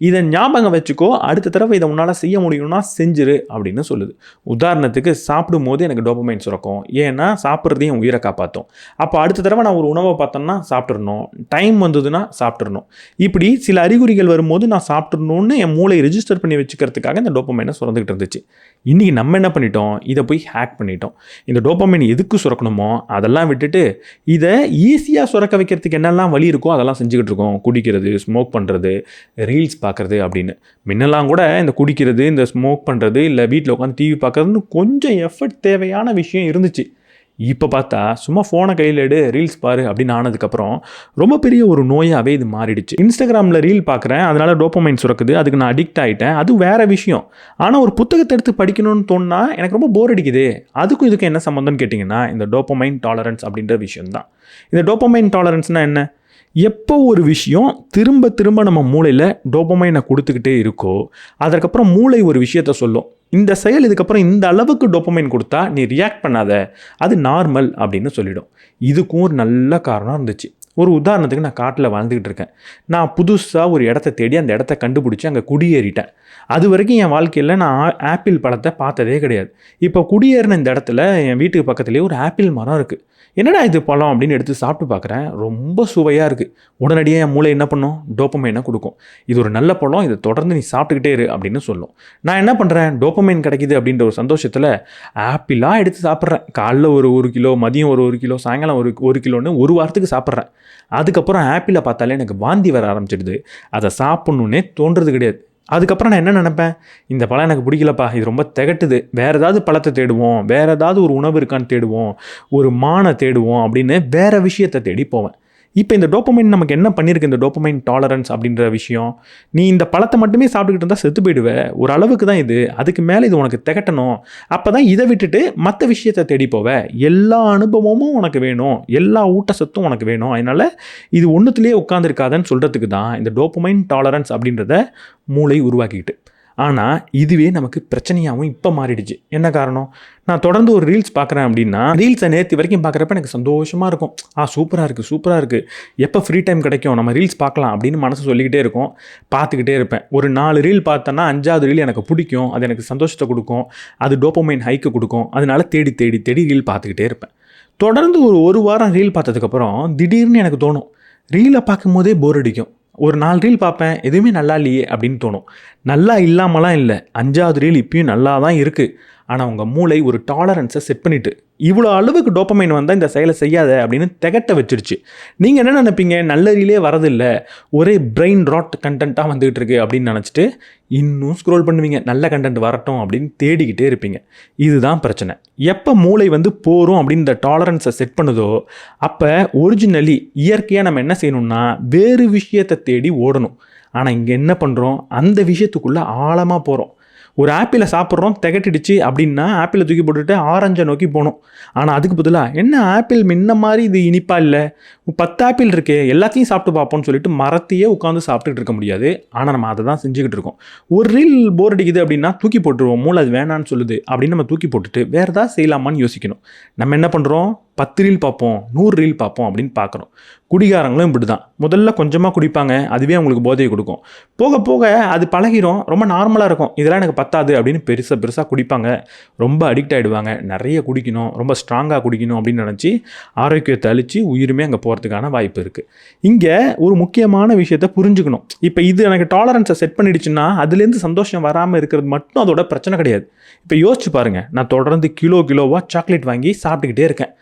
இதை ஞாபகம் வச்சுக்கோ, அடுத்த தடவை இதை உன்னால் செய்ய முடியும்னா செஞ்சிரு அப்படின்னு சொல்லுது. உதாரணத்துக்கு சாப்பிடும் போது எனக்கு டோபமைன் சுரக்கும், ஏன்னா சாப்பிட்றதையும் என் உயிரை காப்பாற்றும். அப்போ அடுத்த தடவை நான் ஒரு உணவை பார்த்தோன்னா சாப்பிட்றணும், டைம் வந்ததுன்னா சாப்பிட்றணும். இப்படி சில அறிகுறிகள் வரும்போது நான் சாப்பிட்றணும்னு என் மூளை ரெஜிஸ்டர் பண்ணி வச்சுக்கிறதுக்காக இந்த டோபமைனை சுரந்துக்கிட்டு இருந்துச்சு. இன்றைக்கி நம்ம என்ன பண்ணிட்டோம், இதை போய் ஹேக் பண்ணிட்டோம். இந்த டோபமைன் எதுக்கு சுரக்கணுமோ அதெல்லாம் விட்டுட்டு இதை ஈஸியாக சுரக்க வைக்கிறதுக்கு என்னெல்லாம் வழி இருக்கோ அதெல்லாம் செஞ்சுக்கிட்டு இருக்கோம். குடிக்கிறது, ஸ்மோக் பண்ணுறது, ரீல்ஸ் பார்க்குறது அப்படின்னு. முன்னெல்லாம் கூட இந்த குடிக்கிறது, இந்த ஸ்மோக் பண்ணுறது, இல்லை வீட்டில் உட்காந்து டிவி பார்க்குறதுன்னு கொஞ்சம் எஃபர்ட் தேவையான விஷயம் இருந்துச்சு. இப்போ பார்த்தா சும்மா ஃபோனை கையில் எடு, ரீல்ஸ் பாரு அப்படின்னு ஆனதுக்கப்புறம் ரொம்ப பெரிய ஒரு நோயாகவே இது மாறிடுச்சு. இன்ஸ்டாகிராமில் ரீல் பார்க்குறேன், அதனால் டோபமைன் சுரக்குது, அதுக்கு நான் அடிக்ட் ஆகிட்டேன், அது வேறு விஷயம். ஆனால் ஒரு புத்தகத்தை எடுத்து படிக்கணும்னு தோணுனா எனக்கு ரொம்ப போர் அடிக்குது. அதுக்கும் இதுக்கு என்ன சம்மந்தம்னு கேட்டிங்கன்னா இந்த டோபமைன் டாலரன்ஸ் அப்படின்ற விஷயம்தான். இந்த டோபமைன் டாலரன்ஸ்னால் என்ன? எப்போ ஒரு விஷயம் திரும்ப திரும்ப நம்ம மூளையில் டோபமைனை கொடுத்துக்கிட்டே இருக்கோ அதுக்கப்புறம் மூளை ஒரு விஷயத்த சொல்லும், இந்த செயல் இதுக்கப்புறம் இந்த அளவுக்கு டோபமைன் கொடுத்தா நீ ரியாக்ட் பண்ணாத, அது நார்மல் அப்படின்னு சொல்லிடும். இதுக்கும் ஒரு நல்ல காரணம் இருந்துச்சு. ஒரு உதாரணத்துக்கு நான் காட்டில் வாழ்ந்துக்கிட்டு இருக்கேன். நான் புதுசாக ஒரு இடத்த தேடி அந்த இடத்த கண்டுபிடிச்சி அங்கே குடியேறிட்டேன். அது வரைக்கும் என் வாழ்க்கையில் நான் ஆப்பிள் பழத்தை பார்த்ததே கிடையாது. இப்போ குடியேறின இந்த இடத்துல என் வீட்டுக்கு பக்கத்துலேயே ஒரு ஆப்பிள் மரம் இருக்குது. என்னடா இது பழம் அப்படின்னு எடுத்து சாப்பிட்டு பார்க்குறேன், ரொம்ப சுவையாக இருக்குது. உடனடியாக என் மூளை என்ன பண்ணும், டோபமைனை கொடுக்கும். இது ஒரு நல்ல பழம், இதை தொடர்ந்து நீ சாப்பிட்டுக்கிட்டே இரு அப்படின்னு சொல்லும். நான் என்ன பண்ணுறேன், டோபமைன் கிடைக்கிது அப்படின்ற ஒரு சந்தோஷத்தில் ஆப்பிளாக எடுத்து சாப்பிட்றேன். காலைல ஒரு கிலோ, மதியம் ஒரு கிலோ, சாயங்காலம் ஒரு கிலோன்னு ஒரு வாரத்துக்கு சாப்பிட்றேன். அதுக்கப்புறம் ஆப்பிளை பார்த்தாலே எனக்கு வாந்தி வர ஆரம்பிச்சிடுது. அதை சாப்பிட்ணுன்னே தோன்றது கிடையாது. அதுக்கப்புறம் நான் என்ன நினைப்பேன், இந்த பழம் எனக்கு பிடிக்கலப்பா, இது ரொம்ப திகட்டுது, வேறு ஏதாவது பழத்தை தேடுவோம், வேறு ஏதாவது ஒரு உணவு இருக்கான்னு தேடுவோம், ஒரு மானை தேடுவோம் அப்படின்னு வேறு விஷயத்தை தேடி போவேன். இப்போ இந்த டோபமைன் நமக்கு என்ன பண்ணியிருக்கு, இந்த டோபமைன் டாலரன்ஸ் அப்படின்ற விஷயம், நீ இந்த பழத்தை மட்டுமே சாப்பிட்டுக்கிட்டு இருந்தால் செத்து போயிடுவேன், ஒரு அளவுக்கு தான் இது, அதுக்கு மேலே இது உனக்கு திகட்டணும், அப்போ தான் இதை விட்டுட்டு மற்ற விஷயத்தை தேடி போவேன். எல்லா அனுபவமும் உனக்கு வேணும், எல்லா ஊட்டச்சத்தும் உனக்கு வேணும், அதனால் இது ஒன்றுத்துலேயே உட்காந்துருக்காதன்னு சொல்கிறதுக்கு தான் இந்த டோபமைன் டாலரன்ஸ் அப்படின்றத மூளை உருவாக்கிக்கிட்டு. ஆனால் இதுவே நமக்கு பிரச்சனையாகவும் இப்போ மாறிடுச்சு. என்ன காரணம், நான் தொடர்ந்து ஒரு ரீல்ஸ் பார்க்குறேன் அப்படின்னா, ரீல்ஸை நேற்று வரைக்கும் பார்க்குறப்ப எனக்கு சந்தோஷமாக இருக்கும். சூப்பராக இருக்குது, எப்போ ஃப்ரீ டைம் கிடைக்கும் நம்ம ரீல்ஸ் பார்க்கலாம் அப்படின்னு மனசு சொல்லிக்கிட்டே இருக்கும். பார்த்துக்கிட்டே இருப்பேன். ஒரு 4 ரீல் பார்த்தேன்னா 5வது ரீல் எனக்கு பிடிக்கும், அது எனக்கு சந்தோஷத்தை கொடுக்கும், அது டோபமைன் ஹைக்கு கொடுக்கும். அதனால தேடி தேடி தேடி ரீல் பார்த்துக்கிட்டே இருப்பேன். தொடர்ந்து ஒரு வாரம் ரீல் பார்த்ததுக்கப்புறம் திடீர்னு எனக்கு தோணும், ரீலை பார்க்கும் போதே போர் அடிக்கும். ஒரு 4 ரீல் பார்ப்பேன், எதுவுமே நல்லா இல்லையே அப்படின்னு தோணும். நல்லா இல்லாமலாம் இல்லை, 5வது ரீல் இப்பயும் நல்லா தான் இருக்குது. ஆனால் உங்கள் மூளை ஒரு டாலரன்ஸை செட் பண்ணிட்டு இவ்வளோ அளவுக்கு டோப்பமைன் வந்தால் இந்த செயலை செய்யாத அப்படின்னு திகட்ட வச்சிருச்சு. நீங்கள் என்ன நினைப்பீங்க, நல்லறியிலே வரதில்லை, ஒரே பிரெயின் ராட் கண்டென்ட்டாக வந்துகிட்டு இருக்கு அப்படின்னு நினச்சிட்டு இன்னும் ஸ்க்ரோல் பண்ணுவீங்க, நல்ல கண்டென்ட் வரட்டும் அப்படின்னு தேடிக்கிட்டே இருப்பீங்க. இதுதான் பிரச்சனை. எப்போ மூளை போகிறோம் அப்படின்னு இந்த டாலரன்ஸை செட் பண்ணுதோ அப்போ ஒரிஜினலி இயற்கையாக நம்ம என்ன செய்யணும்னா வேறு விஷயத்தை தேடி ஓடணும். ஆனால் இங்கே என்ன பண்ணுறோம், அந்த விஷயத்துக்குள்ளே ஆழமாக போகிறோம். ஒரு ஆப்பிளை சாப்பிட்றோம், திகட்டிடுச்சு அப்படின்னா ஆப்பிளை தூக்கி போட்டுட்டு ஆரஞ்சை நோக்கி போகணும். ஆனால் அதுக்கு பதிலாக என்ன ஆப்பிள் முன்ன மாதிரி இது இனிப்பாக இல்லை, 10 ஆப்பிள் இருக்கே எல்லாத்தையும் சாப்பிட்டு பார்ப்போம்னு சொல்லிட்டு மரத்தையே உட்காந்து சாப்பிட்டுட்டு இருக்க முடியாது. ஆனால் நம்ம அதை தான் செஞ்சுக்கிட்டு இருக்கோம். ஒரு ரீல் போர் அடிக்குது அப்படின்னா தூக்கி போட்டுருவோம், மூளை அது வேணான்னு சொல்லுது அப்படின்னு நம்ம தூக்கி போட்டுட்டு வேறு ஏதாவது செய்யலாமான்னு யோசிக்கணும். நம்ம என்ன பண்ணுறோம், 10 ரீல் பார்ப்போம், 100 ரீல் பார்ப்போம் அப்படின்னு பார்க்குறோம். குடிகாரங்களும் இப்படி தான். முதல்ல கொஞ்சமாக குடிப்பாங்க, அதுவே அவங்களுக்கு போதையை கொடுக்கும். போக போக அது பழகிரும், ரொம்ப நார்மலாக இருக்கும். இதெல்லாம் எனக்கு பத்தாது அப்படின்னு பெருசாக குடிப்பாங்க, ரொம்ப அடிக்ட் ஆகிடுவாங்க. நிறைய குடிக்கணும், ரொம்ப ஸ்ட்ராங்காக குடிக்கணும் அப்படின்னு நினச்சி ஆரோக்கியத்தை அழித்து உயிருமே அங்கே போகிறதுக்கான வாய்ப்பு இருக்குது. இங்கே ஒரு முக்கியமான விஷயத்தை புரிஞ்சுக்கணும். இப்போ இது எனக்கு டாலரன்ஸை செட் பண்ணிடுச்சுன்னா அதுலேருந்து சந்தோஷம் வராமல் இருக்கிறது மட்டும் அதோட பிரச்சனை கிடையாது. இப்போ யோசிச்சு பாருங்கள், நான் தொடர்ந்து கிலோவாக சாக்லேட் வாங்கி சாப்பிட்டுக்கிட்டே இருக்கேன்,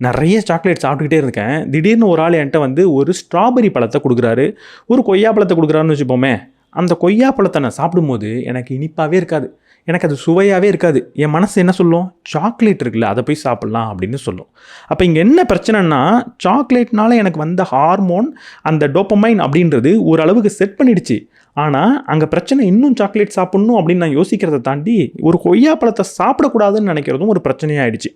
நிறைய சாக்லேட் சாப்பிட்டுக்கிட்டே இருக்கேன். திடீர்னு ஒரு ஆள் என்கிட்ட ஒரு ஸ்ட்ராபெரி பழத்தை கொடுக்குறாரு, ஒரு கொய்யா பழத்தை கொடுக்குறாருன்னு வச்சுப்போமே. அந்த கொய்யா பழத்தை நான் சாப்பிடும்போது எனக்கு இனிப்பாகவே இருக்காது, எனக்கு அது சுவையாகவே இருக்காது. என் மனசு என்ன சொல்லும், சாக்லேட் இருக்குல்ல அதை போய் சாப்பிட்லாம் அப்படின்னு சொல்லும். அப்போ இங்கே என்ன பிரச்சனைனா, சாக்லேட்னால எனக்கு வந்த ஹார்மோன் அந்த டோப்பமைன் அப்படின்றது ஓரளவுக்கு செட் பண்ணிடுச்சு. ஆனால் அங்கே பிரச்சனை இன்னும் சாக்லேட் சாப்பிட்ணும் அப்படின்னு நான் யோசிக்கிறத தாண்டி ஒரு கொய்யா பழத்தை சாப்பிடக்கூடாதுன்னு நினைக்கிறதும் ஒரு பிரச்சனையாகிடுச்சு.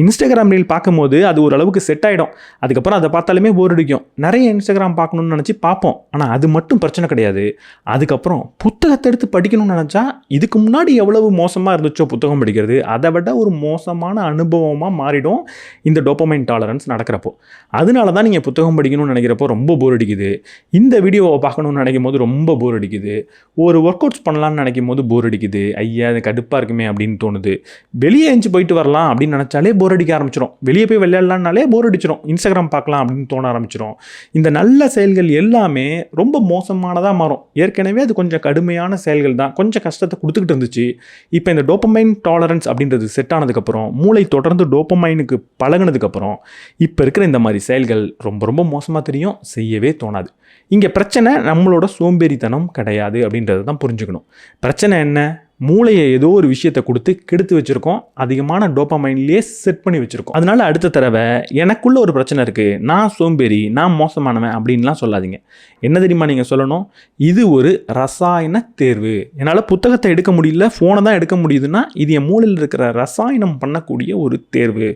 இன்ஸ்டாகிராம் ரீல் பார்க்கும்போது அது ஓரளவுக்கு செட் ஆகிடும், அதுக்கப்புறம் அதை பார்த்தாலுமே போர் அடிக்கும். நிறைய இன்ஸ்டாகிராம் பார்க்கணுன்னு நினச்சி பார்ப்போம், ஆனால் அது மட்டும் பிரச்சனை கிடையாது. அதுக்கப்புறம் புத்தகத்தை எடுத்து படிக்கணும்னு நினச்சா இதுக்கு முன்னாடி எவ்வளவு மோசமாக இருந்துச்சோ புத்தகம் படிக்கிறது, அதை விட ஒரு மோசமான அனுபவமாக மாறிடும் இந்த டோப்பமைன் டாலரன்ஸ் நடக்கிறப்போ. அதனால தான் நீங்கள் புத்தகம் படிக்கணும்னு நினைக்கிறப்போ ரொம்ப போர் அடிக்குது, இந்த வீடியோவை பார்க்கணும்னு நினைக்கும் போது ரொம்ப போர் அடிக்குது, ஒரு ஒர்க் அவுட்ஸ் பண்ணலாம்னு நினைக்கும் போது போர் அடிக்குது, ஐயா அது கடுப்பாக இருக்குமே அப்படின்னு தோணுது, வெளியே எஞ்சி போயிட்டு வரலாம் அப்படின்னு நினச்சாலே போர் அடிக்க ஆரம்பிச்சிடும், வெளியே போய் விளையாடலான்னாலே போர் அடிச்சிடும், இன்ஸ்டாகிராம் பார்க்கலாம் அப்படின்னு தோண ஆரம்பிச்சிடும். இந்த நல்ல செயல்கள் எல்லாமே ரொம்ப மோசமானதாக மாறும். ஏற்கனவே அது கொஞ்சம் கடுமையான செயல்கள் தான், கொஞ்சம் கஷ்டத்தை கொடுத்துக்கிட்டு இருந்துச்சு. இப்போ இந்த டோப்பமைன் டாலரன்ஸ் அப்படின்றது செட் ஆனதுக்கப்புறம், மூளை தொடர்ந்து டோப்பமைனுக்கு பழகினதுக்கப்புறம் இப்போ இருக்கிற இந்த மாதிரி செயல்கள் ரொம்ப ரொம்ப மோசமாக தெரியும், செய்யவே தோணாது. இங்கே பிரச்சனை நம்மளோட சோம்பேறித்தனம் கிடையாது அப்படின்றத தான் புரிஞ்சுக்கணும். பிரச்சனை என்ன, மூளையை ஏதோ ஒரு விஷயத்தை கொடுத்து கெடுத்து வச்சுருக்கோம், அதிகமான டோப்பமைன்லேயே செட் பண்ணி வச்சுருக்கோம். அதனால அடுத்த தடவை எனக்குள்ள ஒரு பிரச்சனை இருக்குது, நான் சோம்பேறி, நான் மோசமானவன் அப்படின்லாம் சொல்லாதீங்க. என்ன தெரியுமா நீங்கள் சொல்லணும், இது ஒரு ரசாயன தேர்வு, என்னால் புத்தகத்தை எடுக்க முடியல, ஃபோனை தான் எடுக்க முடியுதுன்னா இது என் மூளையில் இருக்கிற ரசாயனம் பண்ணக்கூடிய ஒரு தேர்வு,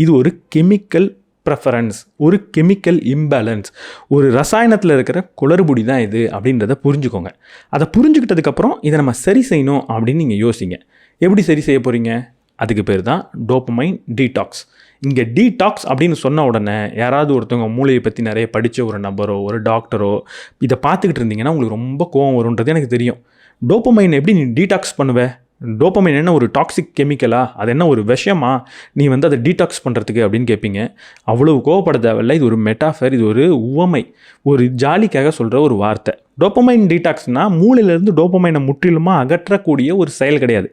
இது ஒரு கெமிக்கல் ப்ரெஃபரன்ஸ், ஒரு கெமிக்கல் இம்பேலன்ஸ், ஒரு ரசாயனத்தில் இருக்கிற குளறுபடி தான் இது அப்படின்றத புரிஞ்சுக்கோங்க. அதை புரிஞ்சுக்கிட்டதுக்கப்புறம் இதை நம்ம சரி செய்யணும் அப்படின்னு நீங்கள் யோசிங்க. எப்படி சரி செய்ய போகிறீங்க, அதுக்கு பேர் தான் டோப்பமைன் டீடாக்ஸ். இங்கே டீடாக்ஸ் அப்படின்னு சொன்ன உடனே யாராவது ஒருத்தவங்க மூளையை பற்றி நிறைய படித்த ஒரு நபரோ ஒரு டாக்டரோ இதை பார்த்துக்கிட்டு இருந்தீங்கன்னா உங்களுக்கு ரொம்ப கோவம் வரும்ன்றது எனக்கு தெரியும். டோப்பமைன் எப்படி நீ டீடாக்ஸ் பண்ணுவ, டோப்பமைன் என்ன ஒரு டாக்ஸிக் கெமிக்கலா, அது என்ன ஒரு விஷயமா நீ அதை டீடாக்ஸ் பண்ணுறதுக்கு அப்படின்னு கேட்பீங்க. அவ்வளவு கோவப்பட தேவையில்லை, இது ஒரு மெட்டாஃபர், இது ஒரு உவமை, ஒரு ஜாலிக்காக சொல்கிற ஒரு வார்த்தை. டோப்பமைன் டீடாக்ஸ்னால் மூளையிலேருந்து டோப்பமைனை முற்றிலுமாக அகற்றக்கூடிய ஒரு செயல் கிடையாது.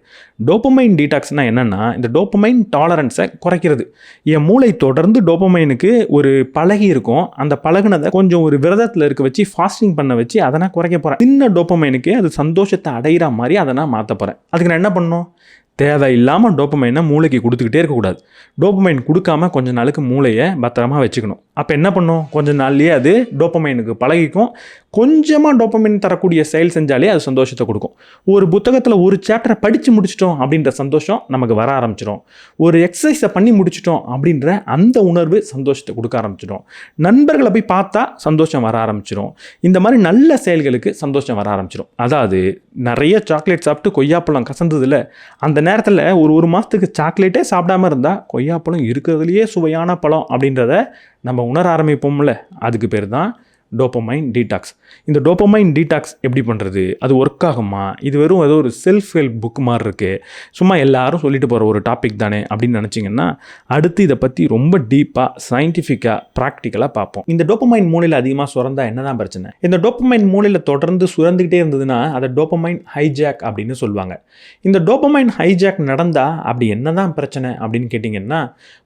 டோப்பமைன் டீடாக்ஸ்னால் என்னென்னா இந்த டோப்பமைன் டாலரன்ஸை குறைக்கிறது. என் மூளை தொடர்ந்து டோப்பமைனுக்கு ஒரு பழகி இருக்கும், அந்த பழகினதை கொஞ்சம் ஒரு விரதத்தில் இருக்க வச்சு ஃபாஸ்டிங் பண்ண வச்சு அதை நான் குறைக்க போகிறேன். சின்ன டோப்பமைனுக்கு அது சந்தோஷத்தை அடைகிற மாதிரி அதை நான் மாற்ற போகிறேன். அதுக்கு நான் என்ன பண்ணணும், தேவையில்லாமல் டோப்பமைனை மூளைக்கு கொடுத்துக்கிட்டே இருக்கக்கூடாது. டோப்பமைன் கொடுக்காம கொஞ்ச நாளுக்கு மூளையை பத்திரமா வச்சுக்கணும். அப்போ என்ன பண்ணும், கொஞ்ச நாள்லேயே அது டோப்பமைனுக்கு பழகிக்கும். கொஞ்சமாக டோப்பமைன் தரக்கூடிய செயல் செஞ்சாலே அது சந்தோஷத்தை கொடுக்கும். ஒரு புத்தகத்தில் ஒரு சாப்டரை படித்து முடிச்சிட்டோம் அப்படின்ற சந்தோஷம் நமக்கு வர ஆரம்பிச்சிடும். ஒரு எக்ஸசைஸை பண்ணி முடிச்சிட்டோம் அப்படின்ற அந்த உணர்வு சந்தோஷத்தை கொடுக்க ஆரம்பிச்சிடும். நண்பர்களை போய் பார்த்தா சந்தோஷம் வர ஆரம்பிச்சிடும். இந்த மாதிரி நல்ல செயல்களுக்கு சந்தோஷம் வர ஆரம்பிச்சிடும். அதாவது நிறைய சாக்லேட் சாப்பிட்டு கொய்யாப்பழம் கசந்ததில்ல, அந்த நேரத்தில் ஒரு மாதத்துக்கு சாக்லேட்டே சாப்பிடாம இருந்தால் கொய்யாப்பழம் இருக்கிறதுலையே சுவையான பழம் அப்படின்றத நம்ம உணர ஆரம்பிப்போம்ல, அதுக்கு பேர் தான் டோப்பமைன் டீடாக்ஸ். இந்த டோப்பமைன் டீடாக்ஸ் எப்படி பண்ணுறது, அது ஒர்க் ஆகுமா, இது வெறும் ஏதோ ஒரு செல்ஃப் ஹெல்ப் புக் மாதிரி இருக்குது, சும்மா எல்லாரும் சொல்லிட்டு போகிற ஒரு டாபிக் தானே அப்படின்னு நினச்சிங்கன்னா அடுத்து இதை பற்றி ரொம்ப டீப்பாக சயின்டிஃபிக்காக ப்ராக்டிக்கலாக பார்ப்போம். இந்த டோப்பமைன் மூளையில் அதிகமாக சுரந்தா என்ன தான் பிரச்சனை? இந்த டோப்பமைன் மூளையில் தொடர்ந்து சுரந்துக்கிட்டே இருந்ததுன்னா அதை டோப்பமைன் ஹைஜாக் அப்படின்னு சொல்லுவாங்க. இந்த டோப்பமைன் ஹைஜாக் நடந்தால் அப்படி என்ன தான் பிரச்சனை அப்படின்னு கேட்டிங்கன்னா,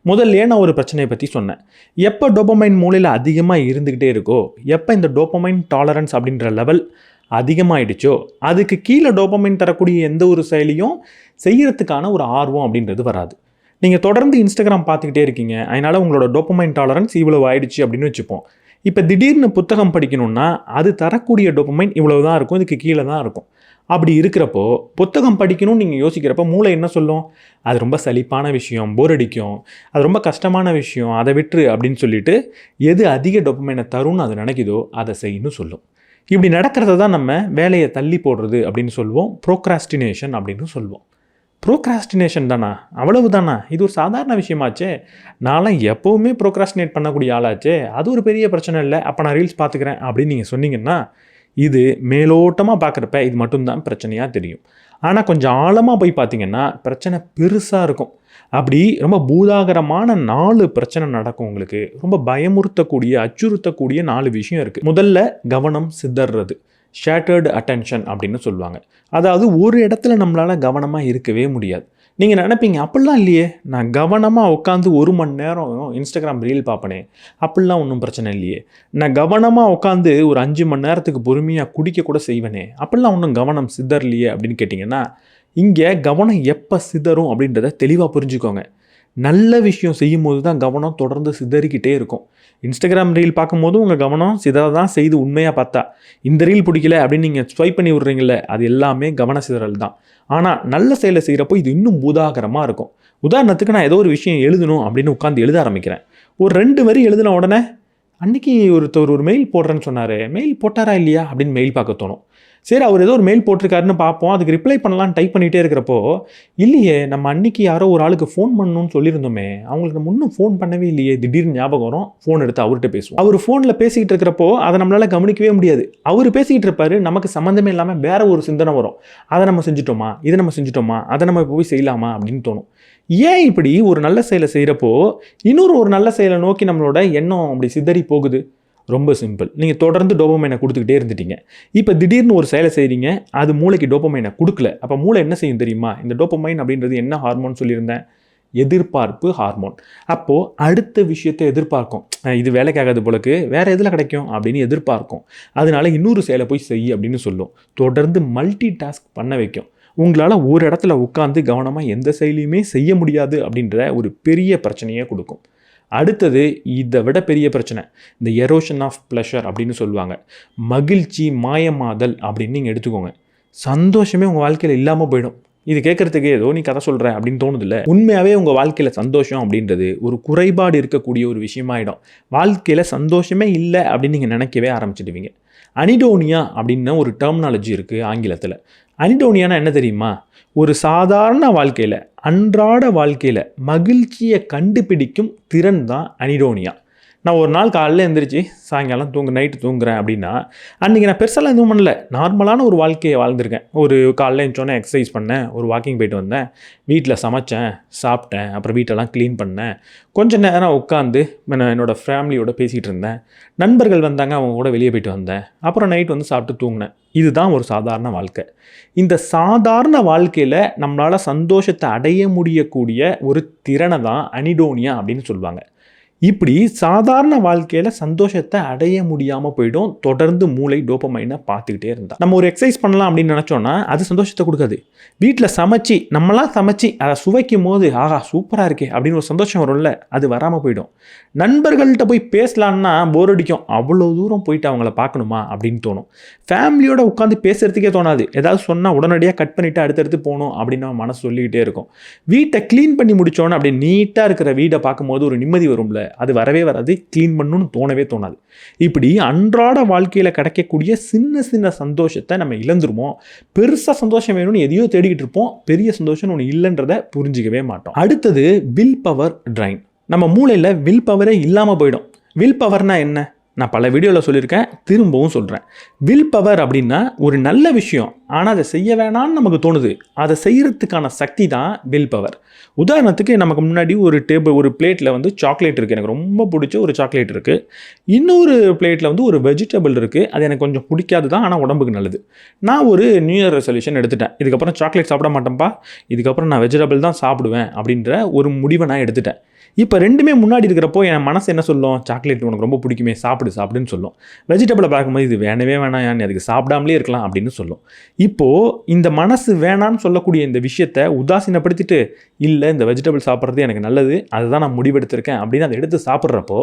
முதல்ல நான் ஒரு பிரச்சனையை பற்றி சொன்னேன். எப்போ டோப்பமைன் மூளையில் அதிகமாக இருந்துக்கிட்டே இருக்கோ, எப்போ இந்த டோப்பமைன் டாலரன்ஸ் அப்படின்ற லெவல் அதிகமாகிடுச்சோ அதுக்கு கீழே டோப்பமைன் தரக்கூடிய எந்த ஒரு செயலியும் செய்யறதுக்கான ஒரு ஆர்வம் அப்படின்றது வராது. நீங்கள் தொடர்ந்து இன்ஸ்டாகிராம் பார்த்துக்கிட்டே இருக்கீங்க, அதனால் உங்களோட டோப்பமைன் டாலரன்ஸ் இவ்வளோ ஆயிடுச்சு அப்படின்னு வச்சுப்போம். இப்போ திடீர்னு புத்தகம் படிக்கணும்னா அது தரக்கூடிய டோப்பமைன் இவ்வளவு தான் இருக்கும், இதுக்கு கீழே தான் இருக்கும். அப்படி இருக்கிறப்போ புத்தகம் படிக்கணும்னு நீங்கள் யோசிக்கிறப்போ மூளை என்ன சொல்லும், அது ரொம்ப சலிப்பான விஷயம், போர் அடிக்கும், அது ரொம்ப கஷ்டமான விஷயம், அதை விட்டுரு அப்படின்னு சொல்லிட்டு எது அதிக டோப்பமைனை தரும்னு அது நினைக்குதோ அதை செய்யணும்னு சொல்லும். இப்படி நடக்கிறத தான் நம்ம வேலையை தள்ளி போடுறது அப்படின்னு சொல்லுவோம், ப்ரோக்ராஸ்டினேஷன் அப்படின்னு சொல்லுவோம். ப்ரோக்ராஸ்டினேஷன் தானா, அவ்வளவு தானா, இது ஒரு சாதாரண விஷயமாச்சே, நான்லாம் எப்போவுமே ப்ரோக்ராஸ்டினேட் பண்ணக்கூடிய ஆளாச்சே, அது ஒரு பெரிய பிரச்சனை இல்லை, அப்போ நான் ரீல்ஸ் பார்த்துக்கிறேன் அப்படின்னு நீங்கள் சொன்னீங்கன்னா இது மேலோட்டமாக பார்க்குறப்ப இது மட்டும்தான் பிரச்சனையாக தெரியும். ஆனால் கொஞ்சம் ஆழமாக போய் பார்த்தீங்கன்னா பிரச்சனை பெருசாக இருக்கும். அப்படி ரொம்ப பூதாகரமான 4 பிரச்சனை நடக்கும். உங்களுக்கு ரொம்ப பயமுறுத்தக்கூடிய அச்சுறுத்தக்கூடிய 4 விஷயம் இருக்குது. முதல்ல கவனம் சிதறது, ஷேட்டர்டு அட்டென்ஷன் அப்படின்னு சொல்லுவாங்க. அதாவது ஒரு இடத்துல நம்மளால் கவனமாக இருக்கவே முடியாது. நீங்கள் நினைப்பீங்க அப்படிலாம் இல்லையே, நான் கவனமாக உட்காந்து 1 மணி நேரம் இன்ஸ்டாகிராம் ரீல் பார்ப்பனே, அப்படிலாம் ஒன்றும் பிரச்சனை இல்லையே, நான் கவனமாக உட்காந்து ஒரு 5 மணி நேரத்துக்கு பொறுமையாக குடிக்க கூட செய்வேனே, அப்படிலாம் ஒன்றும் கவனம் சிதறலையே அப்படின்னு கேட்டிங்கன்னா, இங்கே கவனம் எப்போ சிதறும் அப்படின்றத தெளிவாக புரிஞ்சுக்கோங்க. நல்ல விஷயம் செய்யும் போது தான் கவனம் தொடர்ந்து சிதறிக்கிட்டே இருக்கும். இன்ஸ்டாகிராம் ரீல் பார்க்கும்போது உங்கள் கவனம் சிதற தான் செய்து. உண்மையாக பார்த்தா இந்த ரீல் பிடிக்கல அப்படின்னு நீங்கள் ஸ்வைப் பண்ணி விட்றீங்களே, அது எல்லாமே கவன சிதறல் தான். ஆனால் நல்ல செயலை செய்கிறப்போ இது இன்னும் பூதாகரமாக இருக்கும். உதாரணத்துக்கு நான் ஏதோ ஒரு விஷயம் எழுதணும் அப்படின்னு உட்காந்து எழுத ஆரம்பிக்கிறேன். ஒரு 2 வரி எழுதின உடனே அன்றைக்கி ஒருத்தர் ஒரு மெயில் போடுறேன்னு சொன்னார், மெயில் போட்டாரா இல்லையா அப்படின்னு மெயில் பார்க்க தோணும். சரி, அவர் ஏதோ ஒரு மெயில் போட்டிருக்காருன்னு பார்ப்போம், அதுக்கு ரிப்ளை பண்ணலான்னு டைப் பண்ணிகிட்டே இருக்கிறப்போ, இல்லையே நம்ம அன்றைக்கி யாரோ ஒரு ஆளுக்கு ஃபோன் பண்ணணும்னு சொல்லியிருந்தோமே, அவங்களுக்கு நம்ம இன்னும் ஃபோன் பண்ணவே இல்லையே, திடீர்னு ஞாபகம் வரும், ஃபோன் எடுத்து அவர்கிட்ட பேசுவோம். அவர் ஃபோனில் பேசிக்கிட்டு இருக்கிறப்போ அதை நம்மளால் கவனிக்கவே முடியாது. அவர் பேசிக்கிட்டு இருப்பார், நமக்கு சம்மந்தமே இல்லாமல் வேற ஒரு சிந்தனை வரும், அதை நம்ம செஞ்சுட்டோமா, இதை நம்ம செஞ்சுட்டோமா, அதை நம்ம போய் செய்யலாமா அப்படின்னு தோணும். ஏன் இப்படி ஒரு நல்ல செயலை செய்கிறப்போ ஒரு நல்ல செயலை நோக்கி நம்மளோட எண்ணம் அப்படி சிதறி போகுது? ரொம்ப சிம்பிள். நீங்கள் தொடர்ந்து டோபமைனை கொடுத்துக்கிட்டே இருந்துட்டீங்க. இப்போ திடீர்னு ஒரு செயலை செய்கிறீங்க, அது மூளைக்கு டோபமைனை கொடுக்கல. அப்போ மூளை என்ன செய்யும் தெரியுமா? இந்த டோபமைன் அப்படின்றது என்ன ஹார்மோன் சொல்லியிருந்தேன்? எதிர்பார்ப்பு ஹார்மோன். அப்போது அடுத்த விஷயத்தை எதிர்பார்க்கும். இது வேலைக்காகாது போலக்கு, வேறு எதில் கிடைக்கும் அப்படின்னு எதிர்பார்க்கும். அதனால இன்னொரு செயலை போய் செய் அப்படின்னு சொல்லும். தொடர்ந்து மல்டி டாஸ்க் பண்ண வைக்கும். உங்களால் ஒரு இடத்துல உட்காந்து கவனமாக எந்த செயலையுமே செய்ய முடியாது அப்படின்ற ஒரு பெரிய பிரச்சனையை கொடுக்கும். அடுத்தது இதை விட பெரிய பிரச்சனை, இந்த எரோஷன் ஆஃப் ப்ளஷர் அப்படின்னு சொல்லுவாங்க. மகிழ்ச்சி மாயமாதல் அப்படின்னு நீங்கள் எடுத்துக்கோங்க. சந்தோஷமே உங்கள் வாழ்க்கையில் இல்லாமல் போயிடும். இது கேட்குறதுக்கு ஏதோ நீ கதை சொல்கிற அப்படின்னு தோணுதில்ல. உண்மையாகவே உங்கள் வாழ்க்கையில் சந்தோஷம் அப்படின்றது ஒரு குறைபாடு இருக்கக்கூடிய ஒரு விஷயமாயிடும். வாழ்க்கையில் சந்தோஷமே இல்லை அப்படின்னு நீங்கள் நினைக்கவே ஆரம்பிச்சிடுவீங்க. அனிடோனியா அப்படின்னு ஒரு டெர்மினாலஜி இருக்குது ஆங்கிலத்தில். அனிடோனியானா என்ன தெரியுமா? ஒரு சாதாரண வாழ்க்கையில், அன்றாட வாழ்க்கையில் மகிழ்ச்சியை கண்டுபிடிக்கும் திறன் தான் அனிடோனியா. நான் ஒரு நாள் காலையில் எழுந்திரிச்சு சாயங்காலம் நைட்டு தூங்குறேன் அப்படின்னா, அன்றைக்கி நான் பெருசாலாம் எதுவும் பண்ணல, நார்மலான ஒரு வாழ்க்கையை வாழ்ந்திருக்கேன். ஒரு காலையில் எழுந்தோன்னே எக்ஸசைஸ் பண்ணேன், ஒரு வாக்கிங் போயிட்டு வந்தேன், வீட்டில் சமைச்சேன், சாப்பிட்டேன், அப்புறம் வீட்டெல்லாம் க்ளீன் பண்ணேன், கொஞ்சம் நேரம் உட்காந்து என்னோடய ஃபேமிலியோட பேசிகிட்டு இருந்தேன், நண்பர்கள் வந்தாங்க, அவங்க கூட வெளியே போயிட்டு வந்தேன், அப்புறம் நைட் வந்து சாப்பிட்டு தூங்கினேன். இதுதான் ஒரு சாதாரண வாழ்க்கை. இந்த சாதாரண வாழ்க்கையில் நம்மளால் சந்தோஷத்தை அடைய முடியக்கூடிய ஒரு திறனை தான் அனிடோனியா அப்படின்னு சொல்லுவாங்க. இப்படி சாதாரண வாழ்க்கையில் சந்தோஷத்தை அடைய முடியாமல் போய்டும். தொடர்ந்து மூளை டோபமைனை பார்த்துக்கிட்டே இருந்தால். நம்ம ஒரு எக்ஸசைஸ் பண்ணலாம் அப்படின்னு நினச்சோன்னா அது சந்தோஷத்தை கொடுக்காது. வீட்டில் சமைச்சு நம்மளாம் சமைச்சு அதை சுவைக்கும் போது ஆஹா சூப்பராக இருக்கே அப்படின்னு ஒரு சந்தோஷம் வரும்ல, அது வராமல் போயிடும். நண்பர்கள்ட்ட போய் பேசலான்னா போர் அடிக்கும், அவ்வளோ தூரம் போயிட்டு அவங்கள பார்க்கணுமா அப்படின்னு தோணும். ஃபேமிலியோட உட்காந்து பேசுகிறதுக்கே தோணாது, ஏதாவது சொன்னால் உடனடியாக கட் பண்ணிவிட்டு அடுத்தடுத்து போகணும் அப்படின்னு நம்ம மனசு சொல்லிக்கிட்டே இருக்கும். வீட்டை க்ளீன் பண்ணி முடித்தோன்னே அப்படி நீட்டாக இருக்கிற வீடை பார்க்கும்போது ஒரு நிம்மதி வரும்ல, அது வரவே வராது. க்ளீன் பண்ணணும்னு தோணவே தோணாது. இப்படி அன்றாட வாழ்க்கையில் கிடைக்கக்கூடிய சின்ன சின்ன சந்தோஷத்தை நம்ம இழந்துருவோம். பெருசாக சந்தோஷம் வேணும்னு எதையோ தேடிக்கிட்டு இருப்போம், பெரிய சந்தோஷம் ஒன்று இல்லைன்றதை புரிஞ்சிக்கவே மாட்டோம். அடுத்தது வில் பவர் ட்ரைன். நம்ம மூளையில் வில் பவரே இல்லாமல் போயிடும். வில் பவர்னா என்ன? நான் பல வீடியோவில் சொல்லியிருக்கேன், திரும்பவும் சொல்கிறேன். வில் பவர் அப்படின்னா ஒரு நல்ல விஷயம், ஆனால் அதை செய்ய வேணான்னு நமக்கு தோணுது. அதை செய்கிறதுக்கான சக்தி தான் வில் பவர். உதாரணத்துக்கு நமக்கு முன்னாடி ஒரு பிளேட்டில் வந்து சாக்லேட் இருக்குது, எனக்கு ரொம்ப பிடிச்ச ஒரு சாக்லேட் இருக்குது. இன்னொரு பிளேட்டில் வந்து ஒரு வெஜிடபிள் இருக்குது, அது எனக்கு கொஞ்சம் பிடிக்காது தான், ஆனால் உடம்புக்கு நல்லது. நான் ஒரு நியூ இயர் ரெசல்யூஷன் எடுத்துட்டேன், இதுக்கப்புறம் சாக்லேட் சாப்பிட மாட்டேன்ப்பா, இதுக்கப்புறம் நான் வெஜிடபிள் தான் சாப்பிடுவேன் அப்படின்ற ஒரு முடிவை நான் எடுத்துட்டேன். இப்போ ரெண்டுமே முன்னாடி இருக்கிறப்போ என் மனசு என்ன சொல்லும், சாக்லேட் உனக்கு ரொம்ப பிடிக்குமே, சாப்பிடுன்னு சொல்லும். வெஜிடபிளை பார்க்கும்போது இது வேணவே வேணாம், நீ அதுக்கு சாப்பிடாமலே இருக்கலாம் அப்படின்னு சொல்லும். இப்போது இந்த மனசு வேணான்னு சொல்லக்கூடிய இந்த விஷயத்தை உதாசீனப்படுத்திட்டு, இல்லை இந்த வெஜிடபிள் சாப்பிட்றது எனக்கு நல்லது, அதுதான் நான் முடிவெடுத்திருக்கேன் அப்படின்னு அதை எடுத்து சாப்பிட்றப்போ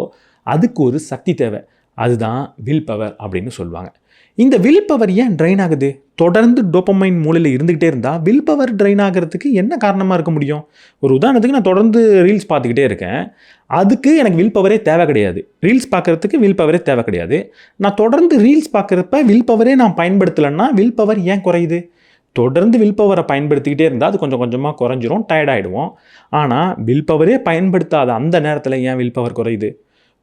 அதுக்கு ஒரு சக்தி தேவை. அதுதான் வில் பவர் அப்படின்னு சொல்லுவாங்க. இந்த வில் பவர் ஏன் ட்ரைன் ஆகுது? தொடர்ந்து டோபமைன் மூளையில் இருந்துக்கிட்டே இருந்தால் வில் பவர் ட்ரைன் ஆகிறதுக்கு என்ன காரணமாக இருக்க முடியும்? ஒரு உதாரணத்துக்கு நான் தொடர்ந்து ரீல்ஸ் பார்த்துக்கிட்டே இருக்கேன், அதுக்கு எனக்கு வில் பவரே தேவை கிடையாது. ரீல்ஸ் பார்க்குறதுக்கு வில் பவரே தேவை கிடையாது. நான் தொடர்ந்து ரீல்ஸ் பார்க்குறப்ப வில் பவரே நான் பயன்படுத்தலைன்னா வில் பவர் ஏன் குறையுது? தொடர்ந்து வில் பவரை பயன்படுத்திக்கிட்டே இருந்தால் அது கொஞ்சம் கொஞ்சமாக குறைஞ்சிரும், டயர்டாகிடுவோம். ஆனால் வில் பவரே பயன்படுத்தாத அந்த நேரத்தில் ஏன் வில் பவர் குறையுது?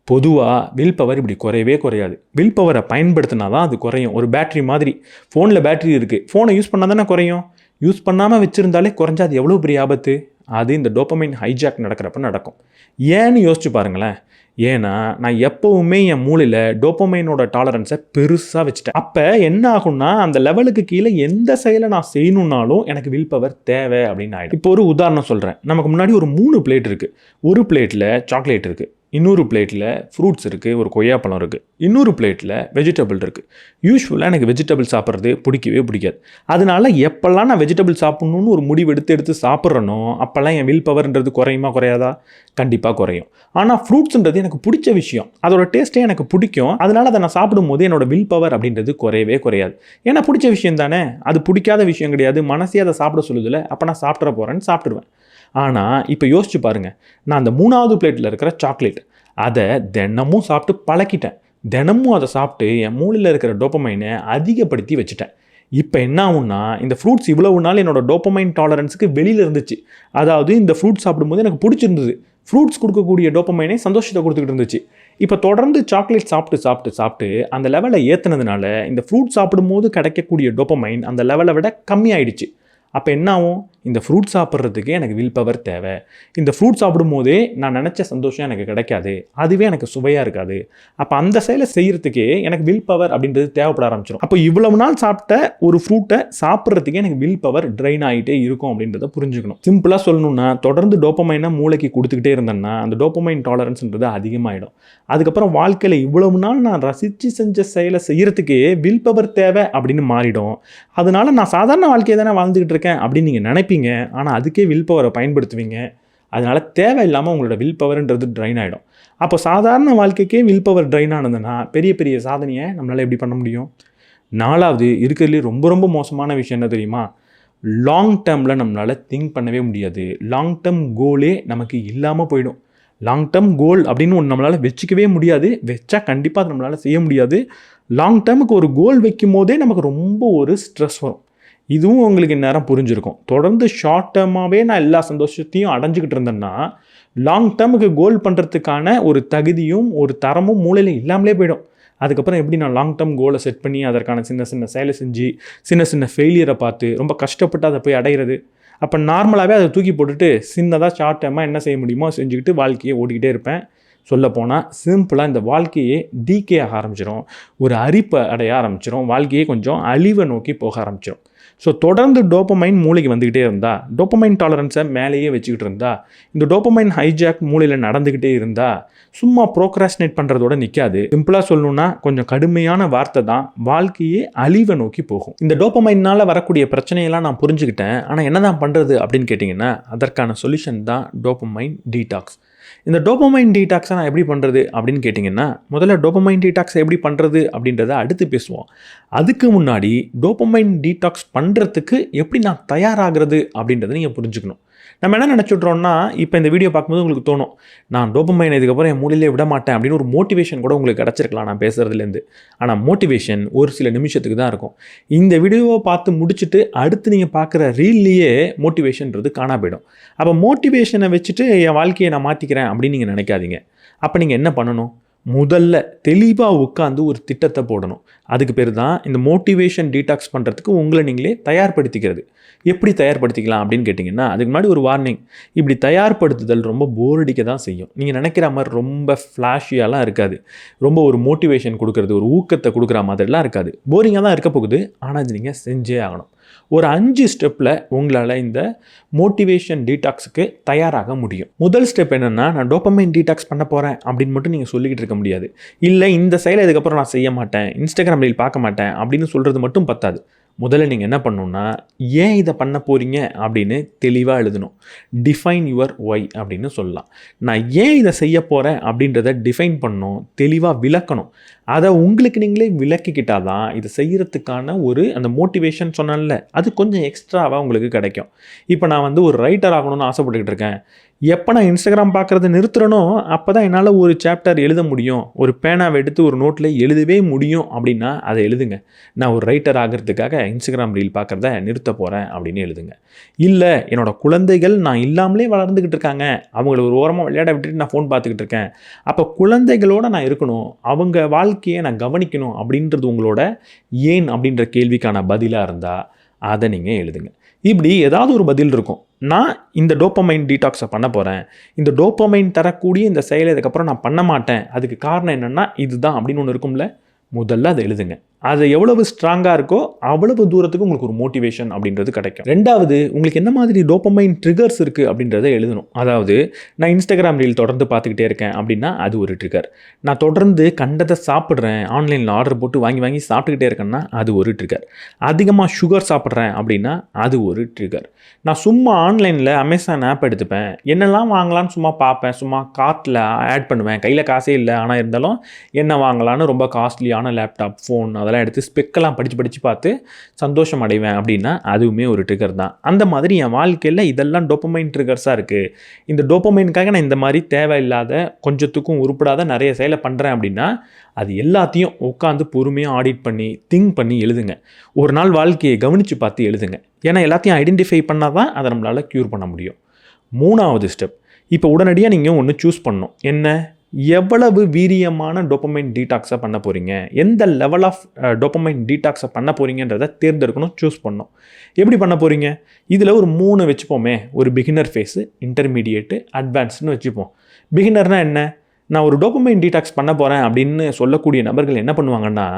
பொதுவாக வில் பவர் இப்படி குறையவே குறையாது. வில் பவரை பயன்படுத்தினா தான் அது குறையும். ஒரு பேட்ரி மாதிரி, ஃபோனில் பேட்ரி இருக்குது, ஃபோனை யூஸ் பண்ணால் தானே குறையும். யூஸ் பண்ணாமல் வச்சுருந்தாலே குறைஞ்சா அது எவ்வளோ பெரிய ஆபத்து. அது இந்த டோபமைன் ஹைஜாக் நடக்கிறப்ப நடக்கும். ஏன்னு யோசிச்சு பாருங்களேன். ஏன்னா நான் எப்போவுமே என் மூளையில் டோபமைனோட டாலரன்ஸை பெருசாக வச்சுட்டேன். அப்போ என்ன ஆகும்னா, அந்த லெவலுக்கு கீழே எந்த செயலை நான் செய்யணுன்னாலும் எனக்கு வில் பவர் தேவை அப்படின்னு ஆகிடும். இப்போ ஒரு உதாரணம் சொல்கிறேன். நமக்கு முன்னாடி ஒரு 3 பிளேட் இருக்குது. ஒரு பிளேட்டில் சாக்லேட் இருக்குது, இன்னொரு பிளேட்டில் ஃப்ரூட்ஸ் இருக்குது, ஒரு கொய்யாப்பழம் இருக்குது, இன்னொரு பிளேட்டில் வெஜிடபிள் இருக்குது. யூஸ்வலாக எனக்கு வெஜிடபிள் சாப்பிட்றது பிடிக்கவே பிடிக்காது. அதனால எப்போல்லாம் நான் வெஜிடபிள் சாப்பிட்ணுன்னு ஒரு முடிவு எடுத்து சாப்பிட்றனோ அப்போல்லாம் என் வில் பவர்ன்றது குறையுமா குறையாதா? கண்டிப்பாக குறையும். ஆனால் ஃப்ரூட்ஸ்ன்றது எனக்கு பிடிச்ச விஷயம், அதோட டேஸ்ட்டே எனக்கு பிடிக்கும். அதனால் அதை நான் சாப்பிடும்போது என்னோட வில் பவர் அப்படின்றது குறையவே குறையாது. ஏன்னா பிடிச்ச விஷயம் தானே, அது பிடிக்காத விஷயம் கிடையாது. மனசே அதை சாப்பிட சொல்லுதில்ல, அப்போ நான் சாப்பிட்ற போகிறேன்னு சாப்பிட்ருவேன். ஆனால் இப்போ யோசிச்சு பாருங்கள், நான் அந்த 3வது பிளேட்டில் இருக்கிற சாக்லேட் அதை தினமும் சாப்பிட்டு பழக்கிட்டேன். தினமும் அதை சாப்பிட்டு என் மூளையில் இருக்கிற டோபமைனை அதிகப்படுத்தி வச்சுட்டேன். இப்போ என்ன ஆகும்னா, இந்த ஃப்ரூட்ஸ் இவ்வளவு நாள் என்னோட டோபமைன் டாலரன்ஸுக்கு வெளியில் இருந்துச்சு. அதாவது இந்த ஃப்ரூட்ஸ் சாப்பிடும்போது எனக்கு பிடிச்சிருந்தது, ஃப்ரூட்ஸ் கொடுக்கக்கூடிய டோபமைனை சந்தோஷத்தை கொடுத்துக்கிட்டு இருந்துச்சு. இப்போ தொடர்ந்து சாக்லேட் சாப்பிட்டு அந்த லெவலை ஏற்றுனதுனால இந்த ஃப்ரூட் சாப்பிடும்போது கிடைக்கக்கூடிய டோபமைன் அந்த லெவலை விட கம்மியாயிடுச்சு. அப்போ என்ன ஆகும்? இந்த ஃப்ரூட் சாப்பிட்றதுக்கு எனக்கு வில் பவர் தேவை. இந்த ஃப்ரூட் சாப்பிடும் போதே நான் நினச்ச சந்தோஷம் எனக்கு கிடைக்காது, அதுவே எனக்கு சுவையாக இருக்காது. அப்போ அந்த செயலை செய்கிறதுக்கே எனக்கு வில் பவர் அப்படின்றது தேவைப்பட ஆரம்பிச்சிடும். அப்போ இவ்வளவு நாள் சாப்பிட்ட ஒரு ஃப்ரூட்டை சாப்பிட்றதுக்கே எனக்கு வில் பவர் ட்ரைன் ஆகிட்டே இருக்கும் அப்படின்றத புரிஞ்சுக்கணும். சிம்பிளாக சொல்லணும்னா, தொடர்ந்து டோபமைனை மூளைக்கு கொடுத்துக்கிட்டே இருந்தேன்னா அந்த டோபமைன் டாலரன்ஸ்ன்றது அதிகமாகிடும். அதுக்கப்புறம் வாழ்க்கையில் இவ்வளவு நாள் நான் ரசித்து செஞ்ச செயலை செய்கிறதுக்கே வில் பவர் தேவை அப்படின்னு மாறிடும். அதனால நான் சாதாரண வாழ்க்கையை தானே வாழ்ந்துக்கிட்டு இருக்கேன் அப்படின்னு நீங்கள் நினைப்பீங்க. ஆனால் அதுக்கே வில் பவரை பயன்படுத்துவீங்க. அதனால் தேவையில்லாமல் உங்களோட வில் பவர்ன்றது ட்ரைன் ஆகிடும். அப்போ சாதாரண வாழ்க்கைக்கே வில் பவர் ட்ரைன் ஆனதுன்னா பெரிய பெரிய சாதனையை நம்மளால் எப்படி பண்ண முடியும்? 4வது இருக்கிறதுலே ரொம்ப ரொம்ப மோசமான விஷயம் என்ன தெரியுமா? லாங் டேர்மில் நம்மளால் திங்க் பண்ணவே முடியாது. லாங் டேர்ம் கோலே நமக்கு இல்லாமல் போயிடும். லாங் டேர்ம் கோல் அப்படின்னு ஒன்று நம்மளால் வச்சுக்கவே முடியாது. வச்சா கண்டிப்பாக அது நம்மளால் செய்ய முடியாது. லாங் டேர்முக்கு ஒரு கோல் வைக்கும் போதே நமக்கு ரொம்ப ஒரு ஸ்ட்ரெஸ் வரும். இதுவும் உங்களுக்கு இந்நேரம் புரிஞ்சிருக்கும். தொடர்ந்து ஷார்ட் டேர்மாகவே நான் எல்லா சந்தோஷத்தையும் அடைஞ்சிக்கிட்டு இருந்தேன்னா லாங் டேர்முக்கு கோல் பண்ணுறதுக்கான ஒரு தகுதியும் ஒரு தரமும் மூளையில் இல்லாமலே போயிடும். அதுக்கப்புறம் எப்படி நான் லாங் டேர்ம் கோலை செட் பண்ணி அதற்கான சின்ன சின்ன செயலை செஞ்சு சின்ன ஃபெயிலியரை பார்த்து ரொம்ப கஷ்டப்பட்டு அதை போய் அடைகிறது? அப்போ நார்மலாகவே அதை தூக்கி போட்டுட்டு சின்னதாக ஷார்ட் டேர்மாக என்ன செய்ய முடியுமோ செஞ்சுக்கிட்டு வாழ்க்கையை ஓடிக்கிட்டே இருப்பேன். சொல்லப்போனால் சிம்பிளாக இந்த வாழ்க்கையே டீகே ஆக ஆரம்பிச்சிடும், ஒரு அரிப்பை அடைய ஆரம்பிச்சிடும், வாழ்க்கையே கொஞ்சம் அழிவை நோக்கி போக ஆரம்பிச்சிடும். ஸோ தொடர்ந்து டோபமைன் மூளைக்கு வந்துக்கிட்டே இருந்தால், டோபமைன் டாலரன்ஸை மேலேயே வச்சுக்கிட்டு இருந்தால், இந்த டோபமைன் ஹைஜாக் மூளையில் நடந்துக்கிட்டே இருந்தால் சும்மா ப்ரோக்ராஸ்டினேட் பண்ணுறதோட நிற்காது. சிம்பிளாக சொல்லணுன்னா கொஞ்சம் கடுமையான வார்த்தை தான், வாழ்க்கையே அழிவை நோக்கி போகும். இந்த டோபமைனால் வரக்கூடிய பிரச்சனையெல்லாம் நான் புரிஞ்சுக்கிட்டேன். ஆனால் என்ன தான் பண்ணுறது அப்படின்னு கேட்டிங்கன்னா அதற்கான சொல்யூஷன் தான் டோபமைன் டீடாக்ஸ். இந்த டோபமைன் டீடாக்ஸை நான் எப்படி பண்ணுறது அப்படின்னு கேட்டிங்கன்னா, முதல்ல டோபமைன் டீடாக்ஸை எப்படி பண்ணுறது அப்படின்றத அடுத்து பேசுவோம். அதுக்கு முன்னாடி டோபமைன் டீடாக்ஸ் பண்ணுறதுக்கு எப்படி நான் தயாராகிறது அப்படின்றத நீங்கள் புரிஞ்சுக்கணும். நம்ம என்ன நினச்சிட்றோன்னா, இப்போ இந்த வீடியோ பார்க்கும்போது உங்களுக்கு தோணும், நான் டோபமைன் இதுக்கப்புறம் என் மூலையிலே விட மாட்டேன் அப்படின்னு ஒரு மோட்டிவேஷன் கூட உங்களுக்கு கிடச்சிருக்கலாம் நான் பேசுகிறதுலேருந்து. ஆனால் மோட்டிவேஷன் ஒரு சில நிமிஷத்துக்கு தான் இருக்கும். இந்த வீடியோவை பார்த்து முடிச்சுட்டு அடுத்து நீங்கள் பார்க்குற ரீல்லையே மோட்டிவேஷன்றது காணா போயிடும். அப்போ மோட்டிவேஷனை வச்சுட்டு என் வாழ்க்கையை நான் மாற்றிக்கிறேன் அப்படின்னு நீங்கள் நினைக்காதீங்க. அப்போ நீங்கள் என்ன பண்ணணும்? முதல்ல தெளிவாக உட்காந்து ஒரு திட்டத்தை போடணும். அதுக்கு பேர் தான் இந்த மோட்டிவேஷன் டீடாக்ஸ் பண்ணுறதுக்கு உங்களை நீங்களே தயார்படுத்திக்கிறது. எப்படி தயார்படுத்திக்கலாம் அப்படின்னு கேட்டிங்கன்னா, அதுக்கு முன்னாடி ஒரு வார்னிங். இப்படி தயார்படுத்துதல் ரொம்ப போர் அடிக்க தான் செய்யும். நீங்கள் நினைக்கிற மாதிரி ரொம்ப ஃப்ளாஷியாலாம் இருக்காது. ரொம்ப ஒரு மோட்டிவேஷன் கொடுக்குறது, ஒரு ஊக்கத்தை கொடுக்குற மாதிரிலாம் இருக்காது. போரிங்காக தான் இருக்க போகுது. ஆனால் இது நீங்கள் செஞ்சே ஆகணும். ஒரு 5 ஸ்டெப்பில் உங்களால் இந்த மோட்டிவேஷன் டீடாக்ஸுக்கு தயாராக முடியும். முதல் ஸ்டெப் என்னென்னா, நான் டோபமைன் டீடாக்ஸ் பண்ண போகிறேன் அப்படின்னு மட்டும் நீங்கள் சொல்லிக்கிட்டு இருக்க முடியாது. இல்லை இந்த செயலை இதுக்கப்புறம் நான் செய்ய மாட்டேன், இன்ஸ்டாகிராம் ரீல் பார்க்க மாட்டேன் அப்படின்னு சொல்கிறது மட்டும் பத்தாது. முதல்ல நீங்கள் என்ன பண்ணணுன்னா, ஏன் இதை பண்ண போகிறீங்க அப்படின்னு தெளிவாக எழுதணும். டிஃபைன் யுவர் ஒய் அப்படின்னு சொல்லலாம். நான் ஏன் இதை செய்ய போகிறேன் அப்படின்றத டிஃபைன் பண்ணணும், தெளிவாக விளக்கணும். அதை உங்களுக்கு நீங்களே விளக்கிக்கிட்டால் தான் இதை செய்கிறதுக்கான அந்த மோட்டிவேஷன் சொன்னால அது கொஞ்சம் எக்ஸ்ட்ராவாக உங்களுக்கு கிடைக்கும். இப்போ நான் ஒரு ரைட்டர் ஆகணும்னு ஆசைப்பட்டுக்கிட்டு இருக்கேன். எப்போ நான் இன்ஸ்டாகிராம் பார்க்குறத நிறுத்துறனோ அப்போ தான் என்னால் ஒரு சாப்டர் எழுத முடியும், ஒரு பேனாவை எடுத்து ஒரு நோட்டில் எழுதவே முடியும் அப்படின்னா அதை எழுதுங்க. நான் ஒரு ரைட்டர் ஆகிறதுக்காக இன்ஸ்டாகிராம் ரீல் பார்க்குறத நிறுத்த போகிறேன் அப்படின்னு எழுதுங்க. இல்லை என்னோடய குழந்தைகள் நான் இல்லாமலே வளர்ந்துக்கிட்டு இருக்காங்க, அவங்கள ஒரு ஓரமாக விளையாட விட்டுட்டு நான் ஃபோன் பார்த்துக்கிட்டு இருக்கேன், அப்போ குழந்தைகளோடு நான் இருக்கணும், அவங்க வாழ்க்கையை நான் கவனிக்கணும் அப்படின்றது உங்களோட ஏன் அப்படின்ற கேள்விக்கான பதிலாக இருந்தால் அதை நீங்கள் எழுதுங்க. இப்படி ஏதாவது ஒரு பதில் இருக்கும். நான் இந்த டோபமைன் டீடாக்ஸை பண்ண போகிறேன், இந்த டோபமைன் தரக்கூடிய இந்த செயலை இதுக்கப்புறம் நான் பண்ண மாட்டேன், அதுக்கு காரணம் என்னென்னா இதுதான் அப்படின்னு ஒன்று இருக்கும்ல, முதல்ல அதை எழுதுங்க. அது எவ்வளவு ஸ்ட்ராங்காக இருக்கோ அவ்வளவு தூரத்துக்கு உங்களுக்கு ஒரு மோட்டிவேஷன் அப்படின்றது கிடைக்கும். ரெண்டாவது, உங்களுக்கு என்ன மாதிரி டோபமைன் ட்ரிகர்ஸ் இருக்குது அப்படின்றத எழுதணும். அதாவது நான் இன்ஸ்டாகிராம் ரீல் தொடர்ந்து பார்த்துக்கிட்டே இருக்கேன் அப்படின்னா அது ஒரு ட்ரிகர். நான் தொடர்ந்து கண்டதை சாப்பிட்றேன், ஆன்லைனில் ஆர்டர் போட்டு வாங்கி சாப்பிட்டுக்கிட்டே இருக்கேன்னா அது ஒரு ட்ரிகர். அதிகமாக சுகர் சாப்பிட்றேன் அப்படின்னா அது ஒரு ட்ரிகர். நான் சும்மா ஆன்லைனில் அமேசான் ஆப் எடுத்துப்பேன், என்னெல்லாம் வாங்கலான்னு சும்மா பார்ப்பேன், சும்மா கார்ட்டில் ஆட் பண்ணுவேன், கையில் காசே இல்லை ஆனால் இருந்தாலும் என்ன வாங்கலான்னு ரொம்ப காஸ்ட்லியான லேப்டாப், ஃபோன் அதெல்லாம் எடுத்து ஸ்பெக்கெல்லாம் படித்து பார்த்து சந்தோஷம் அடைவேன் அப்படின்னா அதுவுமே ஒரு ட்ரிகர் தான். அந்த மாதிரி என் வாழ்க்கையில் இதெல்லாம் டோபமைன் ட்ரிகர்ஸாக இருக்குது. இந்த டோபமைனுக்காக நான் இந்த மாதிரி தேவையில்லாத கொஞ்சத்துக்கும் உருப்படாத நிறைய செயலை பண்ணுறேன் அப்படின்னா அது எல்லாத்தையும் உட்காந்து பொறுமையாக ஆடிட் பண்ணி திங்க் பண்ணி எழுதுங்க. ஒரு நாள் வாழ்க்கையை கவனித்து பார்த்து எழுதுங்க. ஏன்னா எல்லாத்தையும் ஐடென்டிஃபை பண்ணால் தான் அதை நம்மளால் க்யூர் பண்ண முடியும். 3வது ஸ்டெப், இப்போ உடனடியாக நீங்கள் ஒன்று சூஸ் பண்ணணும். என்ன, எவ்வளவு வீரியமான டோபமைன் டீடாக்ஸை பண்ண போகிறீங்க, எந்த லெவல் ஆஃப் டோபமைன் டீடாக்ஸை பண்ண போகிறீங்கன்றதை தேர்ந்தெடுக்கணும், சூஸ் பண்ணணும். எப்படி பண்ண போகிறீங்க, இதில் ஒரு 3 வச்சுப்போமே. ஒரு பிகினர் ஃபேஸு, இன்டர்மீடியேட்டு, அட்வான்ஸ்னு வச்சுப்போம். பிகினர்னால் என்ன, நான் ஒரு டோபமைன் டீடாக்ஸ் பண்ண போகிறேன் அப்படின்னு சொல்லக்கூடிய நபர்கள் என்ன பண்ணுவாங்கன்னா,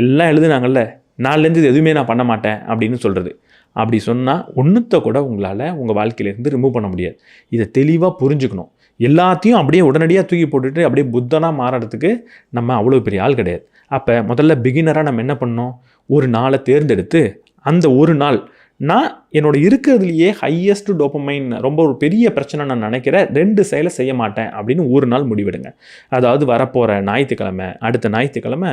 எல்லாம் எழுதுனாங்கல்ல, நாலுலேருந்து இது எதுவுமே நான் பண்ண மாட்டேன் அப்படின்னு சொல்கிறது. அப்படி சொன்னால் ஒன்றுத்தை கூட உங்களால் உங்கள் வாழ்க்கையிலேருந்து ரிமூவ் பண்ண முடியாது. இதை தெளிவாக புரிஞ்சுக்கணும். எல்லாத்தையும் அப்படியே உடனடியாக தூக்கி போட்டுட்டு அப்படியே புத்தனாக மாறுறதுக்கு நம்ம அவ்வளோ பெரிய ஆள் கிடையாது. அப்போ முதல்ல பிகினராக நம்ம என்ன பண்ணோம், ஒரு நாளை தேர்ந்தெடுத்து அந்த ஒரு நாள் நான் என்னோட இருக்கிறதுலையே ஹையஸ்ட் டோபமைன் ரொம்ப ஒரு பெரிய பிரச்சனை நான் நினைக்கிற 2 செயலை செய்ய மாட்டேன் அப்படின்னு ஒரு நாள் முடிவெடுங்க. அதாவது வரப்போகிற ஞாயிற்றுக்கிழமை, அடுத்த ஞாயிற்றுக்கிழமை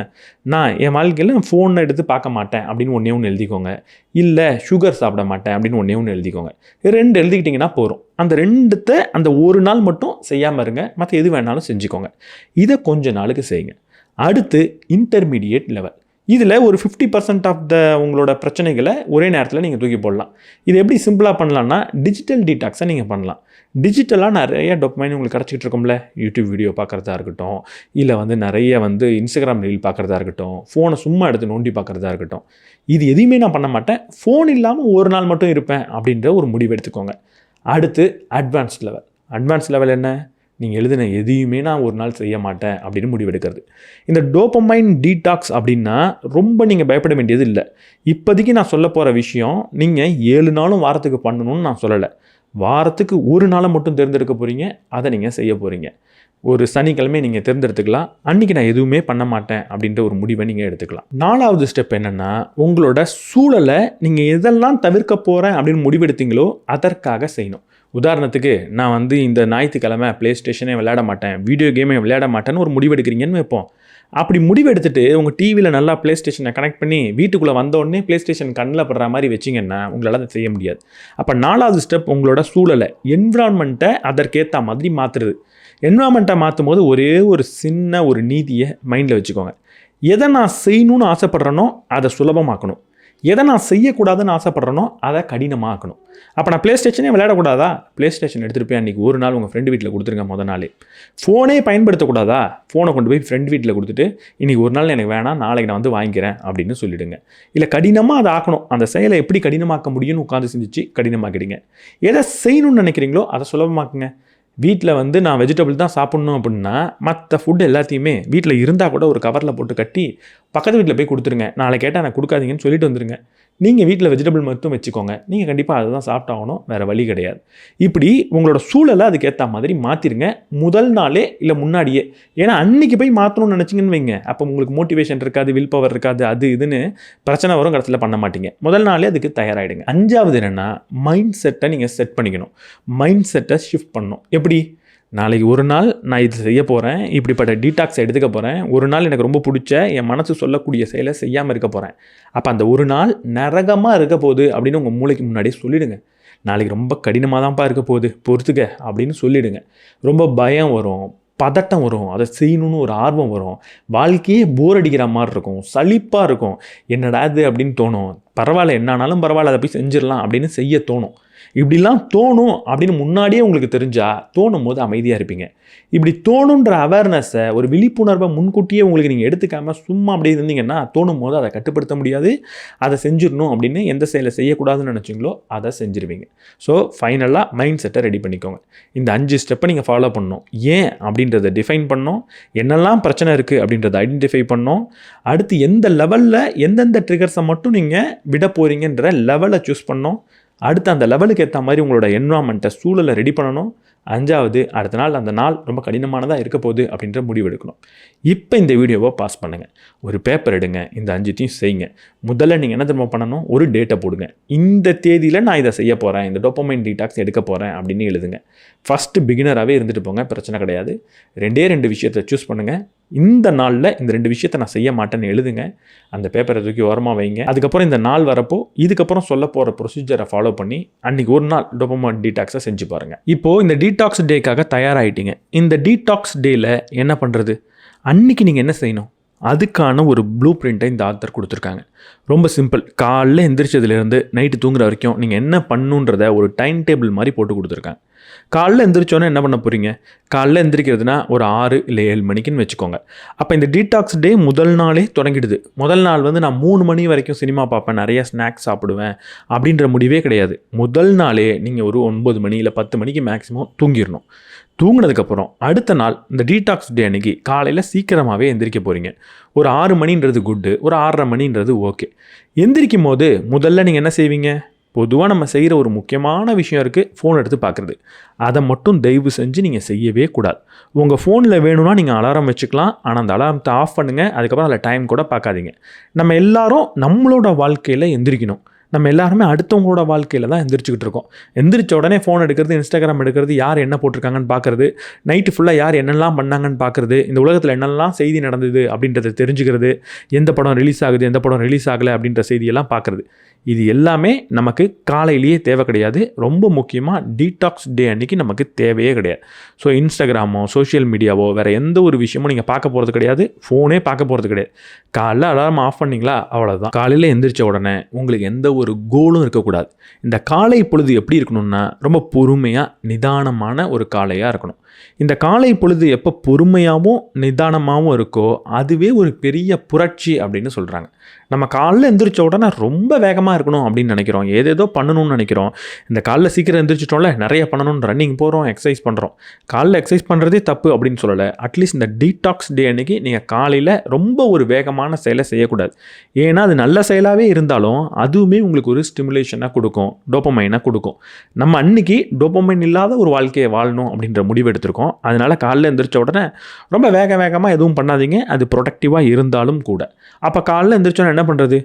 நான் என் வாழ்க்கையில் ஃபோனை எடுத்து பார்க்க மாட்டேன் அப்படின்னு ஒன்று எழுதிக்கோங்க. இல்லை சுகர் சாப்பிட மாட்டேன் அப்படின்னு ஒன்று எழுதிக்கோங்க. 2 எழுதிக்கிட்டிங்கன்னா போகிறோம். அந்த 2த்தை அந்த ஒரு நாள் மட்டும் செய்யாமல் இருங்க, மற்ற எது வேணாலும் செஞ்சுக்கோங்க. இதை கொஞ்ச நாளுக்கு செய்யுங்க. அடுத்து இன்டர்மீடியேட் லெவல். இதில் ஒரு 50% ஆஃப் உங்களோட பிரச்சனைகளை ஒரே நேரத்தில் நீங்கள் தூக்கி போடலாம். இது எப்படி சிம்பிளாக பண்ணலான்னா, டிஜிட்டல் டீடாக்ஸை நீங்கள் பண்ணலாம். டிஜிட்டலாக நிறைய டோபமைன் உங்களுக்கு கிடச்சிக்கிட்டு இருக்கும்ல, யூடியூப் வீடியோ பார்க்குறதா இருக்கட்டும், இல்லை நிறைய இன்ஸ்டாகிராம் ரீல் பார்க்குறதா இருக்கட்டும், ஃபோனை சும்மா எடுத்து நோண்டி பார்க்குறதா இருக்கட்டும். இது எதையுமே நான் பண்ண மாட்டேன், ஃபோன் இல்லாமல் ஒரு நாள் மட்டும் இருப்பேன் அப்படின்ற ஒரு முடிவு எடுத்துக்கோங்க. அடுத்து அட்வான்ஸ் லெவல். அட்வான்ஸ் லெவல் என்ன, நீங்கள் எழுதின எதையுமே நான் ஒரு நாள் செய்ய மாட்டேன் அப்படின்னு முடிவெடுக்கிறது. இந்த டோபமைன் டீடாக்ஸ் அப்படின்னா ரொம்ப நீங்கள் பயப்பட வேண்டியது இல்லை. இப்போதைக்கு நான் சொல்ல போகிற விஷயம் நீங்கள் 7 நாளும் வாரத்துக்கு பண்ணணும்னு நான் சொல்லலை. வாரத்துக்கு ஒரு நாளை மட்டும் தேர்ந்தெடுக்க போகிறீங்க, அதை நீங்கள் செய்ய போகிறீங்க. ஒரு சனிக்கிழமை நீங்கள் தேர்ந்தெடுத்துக்கலாம், அன்றைக்கி நான் எதுவுமே பண்ண மாட்டேன் அப்படின்ற ஒரு முடிவை நீங்கள் எடுத்துக்கலாம். 4வது ஸ்டெப் என்னென்னா, உங்களோட சூழலை நீங்கள் எதெல்லாம் தவிர்க்க போகிறேன் அப்படின்னு முடிவெடுத்தீங்களோ அதற்காக செய்யணும். உதாரணத்துக்கு நான் இந்த ஞாயிற்றுக்கிழமை ப்ளே ஸ்டேஷனே விளையாட மாட்டேன், வீடியோ கேமே விளையாட மாட்டேன்னு ஒரு முடிவு எடுக்கிறீங்கன்னு வைப்போம். அப்படி முடிவெடுத்துட்டு உங்கள் டிவியில் நல்லா ப்ளே ஸ்டேஷனை கனெக்ட் பண்ணி வீட்டுக்குள்ளே வந்தோடனே ப்ளே ஸ்டேஷன் கண்ணில் படுற மாதிரி வச்சிங்கன்னா உங்களால் அதை செய்ய முடியாது. அப்போ 4வது ஸ்டெப் உங்களோட சூழலை, என்விரான்மெண்ட்டை அதற்கேற்ற மாதிரி மாற்றுறது. என்விரான்மெண்ட்டை மாற்றும் போது ஒரே ஒரு சின்ன ஒரு நீதியை மைண்டில் வச்சுக்கோங்க. எதை நான் செய்யணும்னு ஆசைப்பட்றேனோ அதை சுலபமாக்கணும். எதை நான் செய்யக்கூடாதுன்னு ஆசைப்பட்றேனோ அதை கடினமாக்கணும். அப்போ நான் ப்ளே ஸ்டேஷனே விளையாடக்கூடாதா? ப்ளே ஸ்டேஷன் எடுத்துகிட்டு போய் அன்றைக்கி ஒரு நாள் உங்கள் ஃப்ரெண்டு வீட்டில் கொடுத்துருங்க. முதல் நாளே ஃபோனே பயன்படுத்தக்கூடாதா? ஃபோனை கொண்டு போய் ஃப்ரெண்ட் வீட்டில் கொடுத்துட்டு இன்றைக்கி ஒரு நாள் எனக்கு வேணாம், நாளைக்கு நான் வந்து வாங்கிக்கிறேன் அப்படின்னு சொல்லிவிடுங்க. இல்லை கடினமாக அதை ஆக்கணும், அந்த செயலை எப்படி கடினமாக்க முடியும்னு உட்காந்து சிந்திச்சு கடினமாக்கிடுங்க. எதை செய்யணும்னு நினைக்கிறீங்களோ அதை சுலபமாக்குங்க. வீட்டில் வந்து நான் வெஜிடபிள் தான் சாப்பிட்ணும் அப்படின்னா மற்ற ஃபுட் எல்லாத்தையுமே வீட்டில் இருந்தால் கூட ஒரு கவரில் போட்டு கட்டி பக்கத்து வீட்டில் போய் கொடுத்துருங்க. நாளை கேட்டால் எனக்கு கொடுக்காதீங்கன்னு சொல்லிட்டு வந்துடுங்க. நீங்கள் வீட்டில் வெஜிடபிள் மட்டும் வச்சுக்கோங்க. நீங்கள் கண்டிப்பாக அதை தான் சாப்பிட்டாகணும், வேறு வழி கிடையாது. இப்படி உங்களோட சூழலை அதுக்கேற்ற மாதிரி மாற்றிடுங்க முதல் நாளே இல்லை முன்னாடியே. ஏன்னா அன்றைக்கி போய் மாற்றணும்னு நினச்சிங்கன்னு வைங்க, அப்போ உங்களுக்கு மோட்டிவேஷன் இருக்காது, வில் பவர் இருக்காது, அது இதுன்னு பிரச்சனை வரும், கடைசியில் பண்ண மாட்டீங்க. முதல் நாளே அதுக்கு தயாராகிடுங்க. 5வது என்னென்னா மைண்ட் செட்டை நீங்கள் செட் பண்ணிக்கணும். மைண்ட் செட்டை ஷிஃப்ட் பண்ணணும். எப்படி? நாளைக்கு ஒரு நாள் நான் இது செய்ய போகிறேன், இப்படிப்பட்ட டீடாக்ஸ் எடுத்துக்க போகிறேன், ஒரு நாள் எனக்கு ரொம்ப பிடிச்ச என் மனசு சொல்லக்கூடிய செயலை செய்யாமல் இருக்க போகிறேன். அப்போ அந்த ஒரு நாள் நரகமாக இருக்க போகுது அப்படின்னு உங்கள் மூளைக்கு முன்னாடியே சொல்லிவிடுங்க. நாளைக்கு ரொம்ப கடினமாக தான்ப்பா இருக்க போகுது, பொறுத்துக்க அப்படின்னு சொல்லிவிடுங்க. ரொம்ப பயம் வரும், பதட்டம் வரும், அதை செய்யணும்னு ஒரு ஆர்வம் வரும், வாழ்க்கையே போர் அடிக்கிற மாதிரி இருக்கும், சலிப்பாக இருக்கும், என்னடா இது அப்படின்னு தோணும். பரவாயில்ல, என்னானாலும் பரவாயில்ல, அதை போய் செஞ்சிடலாம் அப்படின்னு செய்ய தோணும். இப்படிலாம் தோணும் அப்படின்னு முன்னாடியே உங்களுக்கு தெரிஞ்சால் தோணும் போது அமைதியாக இருப்பீங்க. இப்படி தோணுன்ற அவேர்னஸை, ஒரு விழிப்புணர்வை முன்கூட்டியே உங்களுக்கு நீங்கள் எடுத்துக்காமல் சும்மா அப்படியே இருந்தீங்கன்னா தோணும் போது அதை கட்டுப்படுத்த முடியாது. அதை செஞ்சிடணும் அப்படின்னு எந்த செயலை செய்யக்கூடாதுன்னு நினச்சிங்களோ அதை செஞ்சுருவீங்க. ஸோ ஃபைனலாக மைண்ட் செட்டை ரெடி பண்ணிக்கோங்க. இந்த 5 ஸ்டெப்பை நீங்கள் ஃபாலோ பண்ணணும். ஏன் அப்படின்றத டிஃபைன் பண்ணணும், என்னெல்லாம் பிரச்சனை இருக்குது அப்படின்றத ஐடென்டிஃபை பண்ணணும், அடுத்து எந்த லெவலில் எந்தெந்த ட்ரிகர்ஸை மட்டும் நீங்கள் விட போகிறீங்கன்ற லெவலை சூஸ் பண்ணணும், அடுத்து அந்த லெவலுக்கு ஏற்ற மாதிரி உங்களோட என்வரான்மெண்ட்டை, சூழலை ரெடி பண்ணணும், 5வது அடுத்த நாள் அந்த நாள் ரொம்ப கடினமானதாக இருக்க போகுது அப்படின்ற முடிவு எடுக்கணும். இப்போ இந்த வீடியோவை பாஸ் பண்ணுங்கள், ஒரு பேப்பர் எடுங்க, இந்த 5த்தையும் செய்யுங்க. முதல்ல நீங்கள் என்ன திரும்ப பண்ணணும், ஒரு டேட்டை போடுங்க. இந்த தேதியில் நான் இதை செய்ய போகிறேன், இந்த டோபமைன் டீடாக்ஸ் எடுக்க போகிறேன் அப்படின்னு எழுதுங்க. ஃபஸ்ட்டு பிகினராகவே இருந்துட்டு போங்க, பிரச்சனை கிடையாது. 2 விஷயத்தை சூஸ் பண்ணுங்கள். இந்த நாளில் இந்த 2 விஷயத்தை நான் செய்ய மாட்டேன்னு எழுதுங்க. அந்த பேப்பரை தூக்கி ஓரமாக வைங்க. அதுக்கப்புறம் இந்த நாள் வரப்போ இதுக்கப்புறம் சொல்ல போகிற ப்ரொசீஜரை ஃபாலோ பண்ணி அன்றைக்கி ஒரு நாள் டோபமைன் டீடாக்ஸை செஞ்சு பாருங்கள். இப்போது இந்த டீடாக்ஸ் டேக்காக தயாராகிட்டீங்க. இந்த டீடாக்ஸ் டேயில் என்ன பண்ணுறது, அன்றைக்கி நீங்கள் என்ன செய்யணும், அதுக்கான ஒரு ப்ளூ பிரிண்ட்டை இந்த ஆத்தர் கொடுத்துருக்காங்க. ரொம்ப சிம்பிள். காலைல எந்திரிச்சதுலேருந்து நைட்டு தூங்குற வரைக்கும் நீங்கள் என்ன பண்ணுன்றத ஒரு டைம் டேபிள் மாதிரி போட்டு கொடுத்துருக்காங்க. காலைல எந்திரிச்சோன்னே என்ன பண்ண போகிறீங்க, காலைல எந்திரிக்கிறதுனா ஒரு 6 இல்லை 7 மணிக்குன்னு வச்சுக்கோங்க. அப்போ இந்த டீடாக்ஸ் டே முதல் நாளே தொடங்கிடுது. முதல் நாள் வந்து நான் 3 மணி வரைக்கும் சினிமா பார்ப்பேன், நிறைய ஸ்நாக்ஸ் சாப்பிடுவேன் அப்படின்ற முடிவே கிடையாது. முதல் நாளே நீங்கள் ஒரு 9 மணி இல்லை 10 மணிக்கு மேக்ஸிமம் தூங்கிடணும். தூங்கினதுக்கப்புறம் அடுத்த நாள் இந்த டீடாக்ஸ் டே அன்றைக்கி காலையில் சீக்கிரமாகவே எந்திரிக்க போகிறீங்க. ஒரு 6 மணின்றது குட்டு, ஒரு 6:30 மணின்றது ஓகே. எந்திரிக்கும் போது முதல்ல நீங்கள் என்ன செய்வீங்க, பொதுவாக நம்ம செய்கிற ஒரு முக்கியமான விஷயம் இருக்குது, ஃபோன் எடுத்து பார்க்குறது. அதை மட்டும் தயவு செஞ்சு நீங்கள் செய்யவே கூடாது. உங்கள் ஃபோனில் வேணும்னா நீங்கள் அலாரம் வச்சுக்கலாம், ஆனால் அந்த அலாரத்தை ஆஃப் பண்ணுங்கள். அதுக்கப்புறம் அதில் டைம் கூட பார்க்காதீங்க. நம்ம எல்லாரும் நம்மளோட வாழ்க்கையில் எந்திரிக்கணும். நம்ம எல்லாருமே அடுத்தவங்களோட வாழ்க்கையில் தான் எந்திரிச்சிக்கிட்டு இருக்கோம். எந்திரிச்ச உடனே ஃபோன் எடுக்கிறது, இன்ஸ்டாகிராம் எடுக்கிறது, யார் என்ன போட்டிருக்காங்கன்னு பார்க்குறது, நைட்டு ஃபுல்லாக யார் என்னெல்லாம் பண்ணாங்கன்னு பார்க்குறது, இந்த உலகத்தில் என்னெல்லாம் செய்தி நடந்தது அப்படின்றத தெரிஞ்சுக்கிறது, எந்த படம் ரிலீஸ் ஆகுது, எந்த படம் ரிலீஸ் ஆகலை அப்படின்ற செய்தியெல்லாம் பார்க்குறது. இது எல்லாமே நமக்கு காலையிலேயே தேவை கிடையாது. ரொம்ப முக்கியமாக டீடாக்ஸ் டே அன்றைக்கி நமக்கு தேவையே கிடையாது. ஸோ இன்ஸ்டாகிராமோ சோஷியல் மீடியாவோ வேறு எந்த ஒரு விஷயமும் நீங்கள் பார்க்க போகிறது கிடையாது, ஃபோனே பார்க்க போகிறது கிடையாது. காலைல அலாரம் ஆஃப் பண்ணிங்களா, அவ்வளோதான். காலையில் எந்திரிச்ச உடனே உங்களுக்கு எந்த ஒரு கோலும் இருக்கக்கூடாது. இந்த காலை பொழுது எப்படி இருக்கணும்னா ரொம்ப பொறுமையாக நிதானமான ஒரு காலையாக இருக்கணும். இந்த காலை பொழுது எப்போ பொறுமையாகவும் நிதானமாகவும் இருக்கோ அதுவே ஒரு பெரிய புரட்சி அப்படின்னு சொல்கிறாங்க. நம்ம காலைல எந்திரிச்ச உடனே ரொம்ப வேகமாக இருக்கணும் அப்படின்னு நினைக்கிறோம், ஏதேதோ பண்ணணும்னு நினைக்கிறோம். இந்த காலைல சீக்கிரம் எந்திரிச்சிட்டோம்ல, நிறைய பண்ணணும்னு ரன்னிங் போகிறோம், எக்ஸசைஸ் பண்ணுறோம். காலைல எக்ஸசைஸ் பண்ணுறதே தப்பு அப்படின்னு சொல்லலை. அட்லீஸ்ட் இந்த டீடாக்ஸ் டே அன்றைக்கி நீங்கள் காலையில் ரொம்ப ஒரு வேகமான செயலை செய்யக்கூடாது. ஏன்னா அது நல்ல செயலாகவே இருந்தாலும் அதுவுமே உங்களுக்கு ஒரு ஸ்டிமுலேஷனாக கொடுக்கும், டோபமைனாக கொடுக்கும். நம்ம அன்றைக்கி டோபமைன் இல்லாத ஒரு வாழ்க்கையை வாழணும் அப்படின்ற முடிவு எடுத்திருக்கோம். அதனால் காலைல எந்திரிச்ச உடனே ரொம்ப வேகமாக எதுவும் பண்ணாதீங்க, அது ப்ரொடக்டிவாக இருந்தாலும் கூட. அப்போ காலைல எந்திரிச்சோன்னா என்ன பண்ணுறது,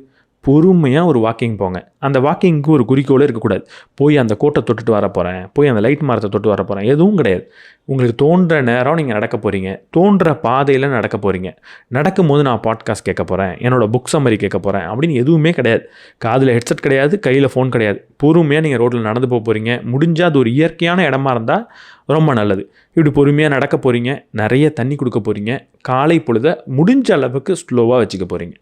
பொறுமையாக ஒரு வாக்கிங் போங்க. அந்த வாக்கிங்க்கு ஒரு குறிக்கோளே இருக்கக்கூடாது, போய் அந்த கோட்டை தொட்டுட்டு வர போகிறேன், போய் அந்த லைட் மரத்தை தொட்டு வர போகிறேன், எதுவும் கிடையாது. உங்களுக்கு தோன்ற நேரம் நீங்கள் நடக்க போகிறீங்க, தோன்ற பாதையில் நடக்க போகிறீங்க. நடக்கும்போது நான் பாட்காஸ்ட் கேட்க போகிறேன், என்னோடய புக் சம்மரி கேட்க போகிறேன் அப்படின்னு எதுவுமே கிடையாது. காதில் ஹெட்செட் கிடையாது, கையில் ஃபோன் கிடையாது. பொறுமையாக நீங்கள் ரோட்டில் நடந்து போக போகிறீங்க. முடிஞ்சால் அது ஒரு இயற்கையான இடமா இருந்தால் ரொம்ப நல்லது. இப்படி பொறுமையாக நடக்க போகிறீங்க, நிறைய தண்ணி கொடுக்க போகிறீங்க, காலை பொழுதை முடிஞ்ச அளவுக்கு ஸ்லோவாக வச்சுக்க போகிறீங்க.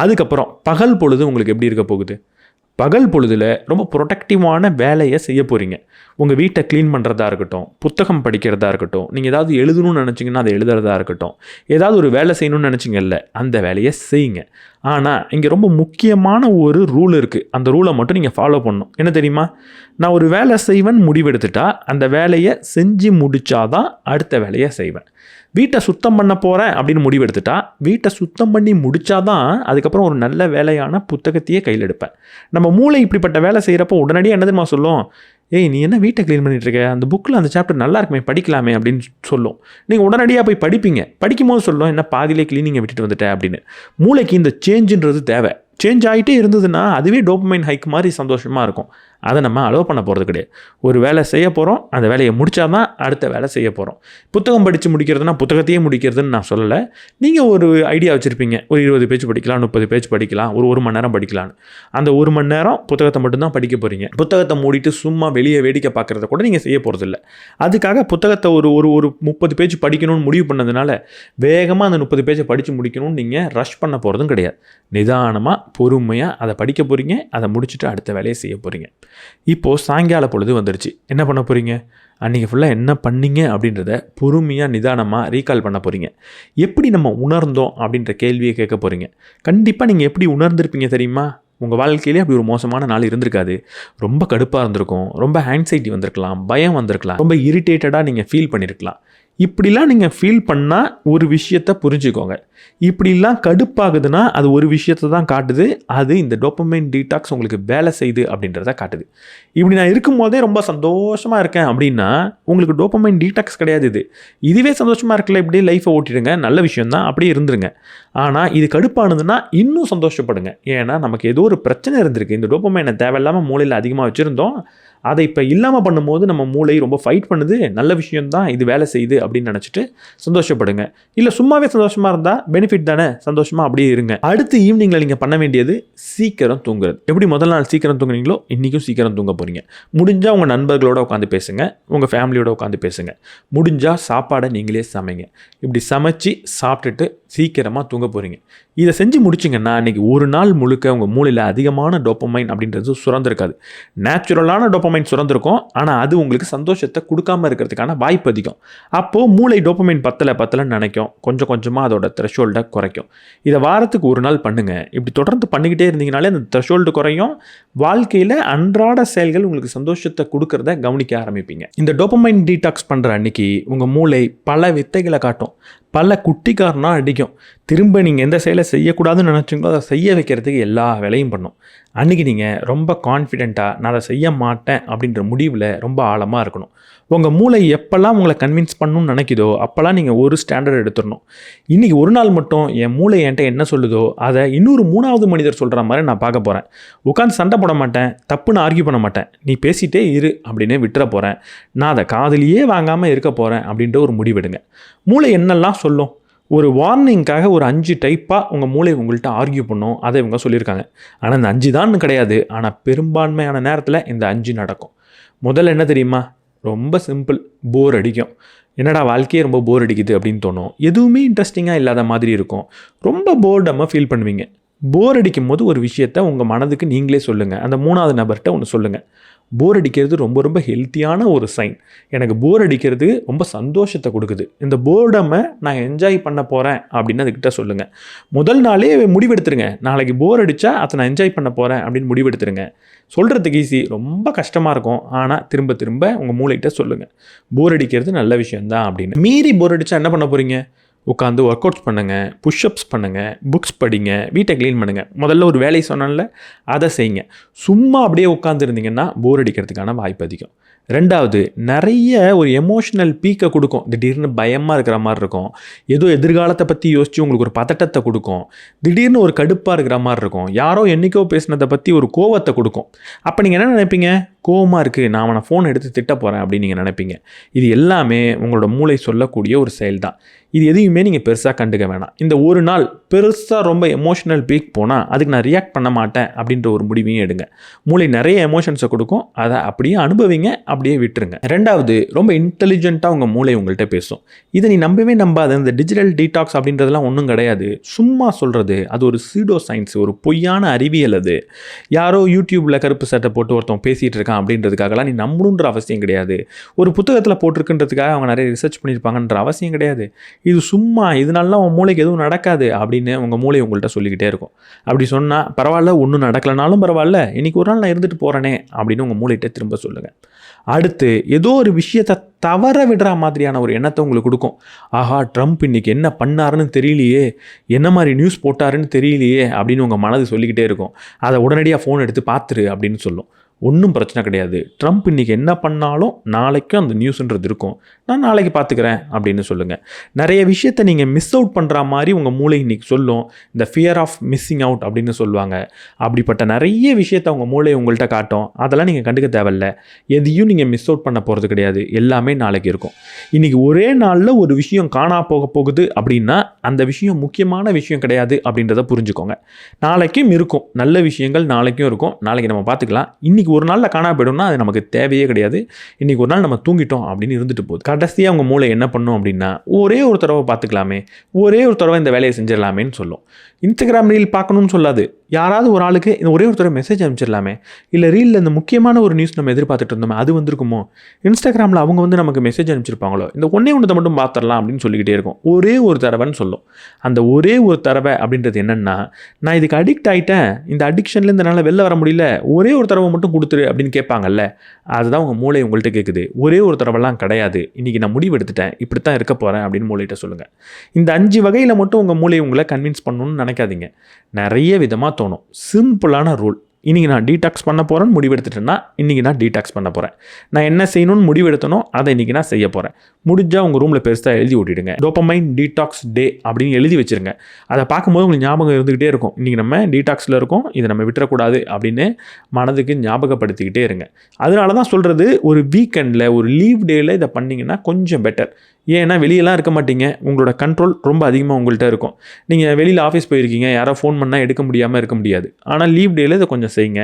அதுக்கப்புறம் பகல் பொழுது உங்களுக்கு எப்படி இருக்க போகுது? பகல் பொழுதில் ரொம்ப ப்ரொடக்டிவான வேலையை செய்ய போகிறீங்க. உங்கள் வீட்டை க்ளீன் பண்ணுறதா இருக்கட்டும், புத்தகம் படிக்கிறதா இருக்கட்டும், நீங்கள் ஏதாவது எழுதணும்னு நினச்சிங்கன்னா அதை எழுதுறதா இருக்கட்டும், ஏதாவது ஒரு வேலை செய்யணும்னு நினச்சிங்கல்ல, அந்த வேலையை செய்யுங்க. ஆனால் இங்கே ரொம்ப முக்கியமான ஒரு ரூல் இருக்குது. அந்த ரூலை மட்டும் நீங்கள் ஃபாலோ பண்ணணும். என்ன தெரியுமா? நான் ஒரு வேலை செய்வேன் முடிவெடுத்துட்டா அந்த வேலையை செஞ்சு முடித்தாதான் அடுத்த வேலையை செய்வேன். வீட்டை சுத்தம் பண்ண போகிறேன் அப்படின்னு முடிவெடுத்துட்டா வீட்டை சுத்தம் பண்ணி முடித்தாதான் அதுக்கப்புறம் ஒரு நல்ல வேலையான புத்தகத்தையே கையில் எடுப்பேன். நம்ம மூளை இப்படிப்பட்ட வேலை செய்கிறப்போ உடனடியாக என்ன தெரியுமா சொல்லும்? ஏய், நீ என்ன வீட்டை க்ளீன் பண்ணிட்டு இருக்க, அந்த புக்கில் அந்த சாப்டர் நல்லா இருக்குமே, படிக்கலாமே அப்படின்னு சொல்லும். நீங்கள் உடனடியாக போய் படிப்பீங்க. படிக்கும்போது சொல்லும், என்ன பாதியிலே க்ளீனிங்கை விட்டுட்டு வந்துட்டேன் அப்படின்னு. மூளைக்கு இந்த சேஞ்சுன்றது தேவை. சேஞ்ச் ஆகிட்டே இருந்ததுன்னா அதுவே டோபமைன் ஹைக் மாதிரி சந்தோஷமாக இருக்கும். அதை நம்ம அலோவ் பண்ண போகிறது கிடையாது. ஒரு வேலை செய்ய போகிறோம், அந்த வேலையை முடித்தாதான் அடுத்த வேலை செய்ய போகிறோம். புத்தகம் படித்து முடிக்கிறதுனா புத்தகத்தையே முடிக்கிறதுன்னு நான் சொல்லலை. நீங்கள் ஒரு ஐடியா வச்சுருப்பீங்க, ஒரு 20 பேஜ் படிக்கலாம், 30 பேஜ் படிக்கலாம், ஒரு மணி நேரம் படிக்கலான்னு. அந்த 1 மணி நேரம் புத்தகத்தை மட்டும்தான் படிக்க போகிறீங்க. புத்தகத்தை மூடிட்டு சும்மா வெளியே வேடிக்கை பார்க்குறத கூட நீங்கள் செய்ய போகிறதில்ல. அதுக்காக புத்தகத்தை ஒரு 30 பேஜ் படிக்கணும்னு முடிவு பண்ணதுனால வேகமாக அந்த 30 பேஜை படித்து முடிக்கணும்னு நீங்கள் ரஷ் பண்ண போகிறதும் கிடையாது. நிதானமாக பொறுமையாக அதை படிக்க போகிறீங்க, அதை முடிச்சுட்டு அடுத்த வேலையை செய்ய போகிறீங்க. இப்போது சாயங்கால பொழுது வந்துடுச்சு. என்ன பண்ண போகிறீங்க? அன்றைக்கி ஃபுல்லாக என்ன பண்ணீங்க அப்படின்றத பொறுமையாக நிதானமாக ரீகால் பண்ண போகிறீங்க. எப்படி நம்ம உணர்ந்தோம் அப்படின்ற கேள்வியை கேட்க போகிறீங்க. கண்டிப்பாக நீங்கள் எப்படி உணர்ந்திருப்பீங்க தெரியுமா? உங்கள் வாழ்க்கையிலே அப்படி ஒரு மோசமான நாள் இருந்திருக்காது. ரொம்ப கடுப்பாக இருந்திருக்கும், ரொம்ப ஆங்ஸைட்டி வந்திருக்கலாம், பயம் வந்திருக்கலாம், ரொம்ப இரிட்டேட்டடாக நீங்கள் ஃபீல் பண்ணியிருக்கலாம். இப்படிலாம் நீங்கள் ஃபீல் பண்ணால் ஒரு விஷயத்தை புரிஞ்சுக்கோங்க. இப்படிலாம் கடுப்பாகுதுன்னா அது ஒரு விஷயத்தை தான் காட்டுது. அது இந்த டோபமைன் டீடாக்ஸ் உங்களுக்கு வேலை செய்யுது அப்படின்றத காட்டுது. இப்படி நான் இருக்கும்போதே ரொம்ப சந்தோஷமாக இருக்கேன் அப்படின்னா உங்களுக்கு டோபமைன் டீடாக்ஸ் கிடையாது. இதுவே சந்தோஷமாக இருக்கல, இப்படியே லைஃப்பை ஓட்டிடுங்க, நல்ல விஷயந்தான், அப்படியே இருந்துருங்க. ஆனால் இது கடுப்பானதுன்னா இன்னும் சந்தோஷப்படுங்க. ஏன்னா நமக்கு ஏதோ ஒரு பிரச்சனை இருந்திருக்கு. இந்த டோபமைனை தேவையில்லாமல் மூளையில் அதிகமாக வச்சுருந்தோம். அதை இப்போ இல்லாமல் பண்ணும்போது நம்ம மூளை ரொம்ப ஃபைட் பண்ணுது. நல்ல விஷயந்தான், இது வேலை செய்யுது அப்படின்னு நினச்சிட்டு சந்தோஷப்படுங்க. இல்லை சும்மாவே சந்தோஷமாக இருந்தால் பெனிஃபிட் தானே, சந்தோஷமாக அப்படியே இருங்க. அடுத்து ஈவினிங்கில் நீங்கள் பண்ண வேண்டியது சீக்கிரம் தூங்குறது. எப்படி முதல் நாள் சீக்கிரம் தூங்குறீங்களோ இன்றைக்கும் சீக்கிரம் தூங்க போகிறீங்க. முடிஞ்சால் உங்கள் நண்பர்களோட உட்காந்து பேசுங்க, உங்கள் ஃபேமிலியோட உட்காந்து பேசுங்க. முடிஞ்சால் சாப்பாடை நீங்களே சமைங்க. இப்படி சமைச்சு சாப்பிட்டுட்டு சீக்கிரமாக தூங்க போகிறீங்க. இதை செஞ்சு முடிச்சிங்கன்னா அன்றைக்கி ஒரு நாள் முழுக்க உங்கள் மூளையில் அதிகமான டோபமைன் அப்படின்றது சுரந்திருக்காது. நேச்சுரலான டோபமைன் சுரந்திருக்கும், ஆனால் அது உங்களுக்கு சந்தோஷத்தை கொடுக்காமல் இருக்கிறதுக்கான வாய்ப்பு அதிகம். அப்போது மூளை டோபமைன் பத்தலைன்னு நினைக்கும், கொஞ்சம் கொஞ்சமாக அதோட த்ரெஷோல்டை குறைக்கும். இதை வாரத்துக்கு ஒரு நாள் பண்ணுங்கள். இப்படி தொடர்ந்து பண்ணிக்கிட்டே இருந்தீங்கனாலே அந்த த்ரெஷோல்டு குறையும். வாழ்க்கையில் அன்றாட செயல்கள் உங்களுக்கு சந்தோஷத்தை கொடுக்கறத கவனிக்க ஆரம்பிப்பீங்க. இந்த டோபமைன் டீடாக்ஸ் பண்ணுற அன்னைக்கு உங்கள் மூளை பல வித்தைகளை காட்டும், பல குட்டிக்காரனாக அடிக்கும். திரும்ப நீங்கள் எந்த செயலை செய்யக்கூடாதுன்னு நினச்சிங்களோ அதை செய்ய வைக்கிறதுக்கு எல்லா வேலையும் பண்ணும். அன்றைக்கி நீங்கள் ரொம்ப கான்ஃபிடென்ட்டாக நான் அதை செய்ய மாட்டேன் அப்படின்ற முடிவில் ரொம்ப ஆழமாக இருக்கணும். உங்கள் மூளை எப்போல்லாம் உங்களை கன்வின்ஸ் பண்ணணும்னு நினைக்குதோ அப்போல்லாம் நீங்கள் ஒரு ஸ்டாண்டர்ட் எடுத்துடணும். இன்றைக்கி ஒரு நாள் மட்டும் என் மூளை என்கிட்ட என்ன சொல்லுதோ அதை இன்னொரு 3வது மனிதர் சொல்கிற மாதிரி நான் பார்க்க போகிறேன். உட்காந்து சண்டை போட மாட்டேன், தப்புன்னு ஆர்கியூ பண்ண மாட்டேன், நீ பேசிகிட்டே இரு அப்படின்னு விட்டுற போகிறேன், நான் அதை காதலியே வாங்காமல் இருக்க போகிறேன் அப்படின்ற ஒரு முடிவெடுங்க. மூளை என்னெல்லாம் சொல்லும்? ஒரு வார்னிங்காக ஒரு 5 டைப்பாக உங்கள் மூளை உங்கள்கிட்ட ஆர்கியூ பண்ணும். அதை இவங்க சொல்லியிருக்காங்க. ஆனால் இந்த 5 தான் கிடையாது. ஆனால் பெரும்பான்மையான நேரத்தில் இந்த 5 நடக்கும். முதல்ல என்ன தெரியுமா? ரொம்ப சிம்பிள், போர் அடிக்கும். என்னடா வாழ்க்கையே ரொம்ப போர் அடிக்குது அப்படின்னு தோணும். எதுவுமே இன்ட்ரெஸ்டிங்காக இல்லாத மாதிரி இருக்கும். ரொம்ப போர்டமாக ஃபீல் பண்ணுவீங்க. போர் அடிக்கும் போது ஒரு விஷயத்த உங்கள் மனதுக்கு நீங்களே சொல்லுங்கள். அந்த 3வது நபர்கிட்ட ஒன்று சொல்லுங்கள். போர் அடிக்கிறது ரொம்ப ரொம்ப ஹெல்த்தியான ஒரு சைன். எனக்கு போர் அடிக்கிறது ரொம்ப சந்தோஷத்தை கொடுக்குது. இந்த போர்டமை நான் என்ஜாய் பண்ண போகிறேன் அப்படின்னு அதுக்கிட்ட சொல்லுங்கள். முதல் நாளே முடிவெடுத்துருங்க. நாளைக்கு போர் அடித்தா அதை நான் என்ஜாய் பண்ண போகிறேன் அப்படின்னு முடிவெடுத்துருங்க. சொல்கிறதுக்கு ஈஸி, ரொம்ப கஷ்டமாக இருக்கும். ஆனால் திரும்ப திரும்ப உங்கள் மூளைகிட்ட சொல்லுங்கள், போர் அடிக்கிறது நல்ல விஷயந்தான் அப்படின்னு. மீறி போர் அடித்தா என்ன பண்ண போகிறீங்க? உட்காந்து ஒர்க் அவுட்ஸ் பண்ணுங்கள், புஷ்அப்ஸ் பண்ணுங்கள், புக்ஸ் படிங்க, வீட்டை க்ளீன் பண்ணுங்கள். முதல்ல ஒரு வேலை சொன்னால அதை செய்யுங்க. சும்மா அப்படியே உட்காந்துருந்தீங்கன்னா போர் அடிக்கிறதுக்கான வாய்ப்பு அதிகம். 2வது, நிறைய ஒரு எமோஷ்னல் பீக்கை கொடுக்கும். திடீர்னு பயமாக இருக்கிற மாதிரி இருக்கும். ஏதோ எதிர்காலத்தை பற்றி யோசித்து உங்களுக்கு ஒரு பதட்டத்தை கொடுக்கும். திடீர்னு ஒரு கடுப்பாக இருக்கிற மாதிரி இருக்கும். யாரோ என்றைக்கோ பேசினதை பற்றி ஒரு கோவத்தை கொடுக்கும். அப்போ நீங்கள் என்ன நினைப்பீங்க? கோவமாக இருக்குது, நான் அவனை ஃபோன் எடுத்து திட்ட போகிறேன் அப்படின்னு நீங்கள் நினைப்பீங்க. இது எல்லாமே உங்களோட மூளை சொல்லக்கூடிய ஒரு செயல் தான். இது எதையுமே நீங்கள் பெருசாக கண்டுக்க வேணாம். இந்த ஒரு நாள் பெருசாக ரொம்ப எமோஷனல் பீக் போனால் அதுக்கு நான் ரியாக்ட் பண்ண மாட்டேன் அப்படின்ற ஒரு முடிவையும் எடுங்க. மூளை நிறைய எமோஷன்ஸை கொடுக்கும், அதை அப்படியே அனுபவிங்க, அப்படியே விட்டுருங்க. ரெண்டாவது, ரொம்ப இன்டெலிஜென்ட்டாக உங்கள் மூளை உங்கள்கிட்ட பேசும். இதை நீ நம்பவே நம்பாது. இந்த டிஜிட்டல் டீடாக்ஸ் அப்படின்றதெல்லாம் ஒன்றும் கிடையாது, சும்மா சொல்கிறது. அது ஒரு சீடோ சயின்ஸ், ஒரு பொய்யான அறிவியல். அது யாரோ யூடியூப்பில் கருப்பு சட்டை போட்டு ஒருத்தன் பேசிகிட்டு இருக்கான் அப்படின்றதுக்காகலாம் நீ நம்பணுன்ற அவசியம் கிடையாது. ஒரு புத்தகத்தில் போட்டிருக்குன்றதுக்காக அவங்க நிறைய ரிசர்ச் பண்ணியிருப்பாங்கன்ற அவசியம் கிடையாது. இது சும்மா, இதனாலலாம் உன் மூளைக்கு எதுவும் நடக்காது அப்படின்னு உங்கள் மூளை உங்கள்கிட்ட சொல்லிக்கிட்டே இருக்கும். அப்படி சொன்னால் பரவாயில்ல, ஒன்றும் நடக்கலைனாலும் பரவாயில்ல, இன்றைக்கி ஒரு நாள் நான் இருந்துட்டு போகிறேனே அப்படின்னு உங்கள் மூளைகிட்ட திரும்ப சொல்லுங்கள். அடுத்து, ஏதோ ஒரு விஷயத்தை தவற விடுற மாதிரியான ஒரு எண்ணத்தை உங்களுக்கு கொடுக்கும். ஆஹா, ட்ரம்ப் இன்றைக்கி என்ன பண்ணாருன்னு தெரியலையே, என்ன மாதிரி நியூஸ் போட்டாருன்னு தெரியலையே அப்படின்னு உங்கள் மனது சொல்லிக்கிட்டே இருக்கும். அதை உடனடியாக ஃபோன் எடுத்து பார்த்துரு அப்படின்னு சொல்லும். ஒன்றும் பிரச்சனை கிடையாது, ட்ரம்ப் இன்றைக்கி என்ன பண்ணாலும் நாளைக்கும் அந்த நியூஸ்ன்றது இருக்கும், நான் நாளைக்கு பார்த்துக்கிறேன் அப்படின்னு சொல்லுங்கள். நிறைய விஷயத்தை நீங்கள் மிஸ் அவுட் பண்ணுற மாதிரி உங்கள் மூளை இன்றைக்கி சொல்லும். இந்த ஃபியர் ஆஃப் மிஸ்ஸிங் அவுட் அப்படின்னு சொல்லுவாங்க. அப்படிப்பட்ட நிறைய விஷயத்தை உங்கள் மூளை உங்கள்கிட்ட காட்டும். அதெல்லாம் நீங்கள் கண்டுக்க தேவையில்ல. எதையும் நீங்கள் மிஸ் அவுட் பண்ண போகிறது கிடையாது, எல்லாமே நாளைக்கு இருக்கும். இன்றைக்கி ஒரே நாளில் ஒரு விஷயம் காணா போக போகுது அப்படின்னா அந்த விஷயம் முக்கியமான விஷயம் கிடையாது அப்படின்றத புரிஞ்சுக்கோங்க. நாளைக்கும் இருக்கும், நல்ல விஷயங்கள் நாளைக்கும் இருக்கும், நாளைக்கு நம்ம பார்த்துக்கலாம். இன்றைக்கி ஒரு நாளில் காணா போய்டும்னா அது நமக்கு தேவையே கிடையாது. இன்றைக்கி ஒரு நாள் நம்ம தூங்கிட்டோம் அப்படின்னு இருந்துட்டு போகுது. கடைசியாக அவங்க மூளை என்ன பண்ணும் அப்படின்னா, ஒரே ஒரு தடவை பார்த்துக்கலாமே, ஒரே ஒரு தடவை இந்த வேலையை செஞ்சிடலாமேன்னு சொல்லும். இன்ஸ்டாகிராம் ரீல் பார்க்கணும்னு சொல்லாது, யாராவது ஒரு ஆளுக்கு இந்த ஒரே ஒரு தடவை மெசேஜ் அனுப்பிச்சிடலாமே, இல்லை ரீலில் இந்த முக்கியமான ஒரு நியூஸ் நம்ம எதிர்பார்த்துட்டு இருந்தோமே அது வந்திருக்குமோ, இன்ஸ்டாகிராமில் அவங்க நமக்கு மெசேஜ் அனுப்பிச்சிருப்பாங்களோ, இந்த ஒன்றே ஒன்றத்தை மட்டும் பார்த்துடலாம் அப்படின்னு சொல்லிக்கிட்டே இருக்கும். ஒரே ஒரு தடவைன்னு சொல்லும். அந்த ஒரே ஒரு தடவை அப்படின்றது என்னென்னா, நான் இதுக்கு அடிக்ட் ஆகிட்டேன், இந்த அடிக்ஷன்லேருந்து என்னால் வெளில வர முடியல, ஒரே ஒரு தடவை மட்டும் கொடுத்துரு அப்படின்னு கேட்பாங்கல்ல, அதுதான் உங்கள் மூளை உங்கள்கிட்ட கேட்குது. ஒரே ஒரு தடவைலாம் கிடையாது, இன்றைக்கி நான் முடிவு எடுத்துட்டேன், இப்படி தான் இருக்க போகிறேன் அப்படின்னு மூளைகிட்ட சொல்லுங்கள். இந்த 5 வகையில் மட்டும் உங்கள் மூளை உங்களை கன்வின்ஸ் பண்ணணும்னு நினைக்காதீங்க. நிறைய விதமாக தோணும். சிம்பிளான ரூல், இன்றைக்கி நான் டீடாக்ஸ் பண்ண போகிறேன்னு முடிவெடுத்துட்டேன்னா இன்றைக்கி நான் டீடாக்ஸ் பண்ண போகிறேன். நான் என்ன செய்யணும்னு முடிவெடுத்தனோ அதை இன்றைக்கி நான் செய்ய போகிறேன். முடிஞ்சால் உங்கள் ரூமில் பெருசாக எழுதி ஓட்டிடுங்க, டோபமைன் டீடாக்ஸ் டே அப்படின்னு எழுதி வச்சுருங்க. அதை பார்க்கும்போது உங்களுக்கு ஞாபகம் இருந்துக்கிட்டே இருக்கும், இன்றைக்கி நம்ம டீடாக்ஸில் இருக்கோம், இதை நம்ம விட்டுறக்கூடாது அப்படின்னு மனதுக்கு ஞாபகப்படுத்திக்கிட்டே இருங்க. அதனால தான் சொல்கிறது, ஒரு வீக்கெண்டில் ஒரு லீவ் டேயில் இதை பண்ணிங்கன்னா கொஞ்சம் பெட்டர். ஏன்னா வெளியெல்லாம் இருக்க மாட்டீங்க, உங்களோட கண்ட்ரோல் ரொம்ப அதிகமாக உங்கள்கிட்ட இருக்கும். நீங்கள் வெளியில் ஆஃபீஸ் போயிருக்கீங்க, யாரோ ஃபோன் பண்ணால் எடுக்க முடியாமல் இருக்க முடியாது. ஆனால் லீவ் டேயில் இதை கொஞ்சம் செய்யுங்க.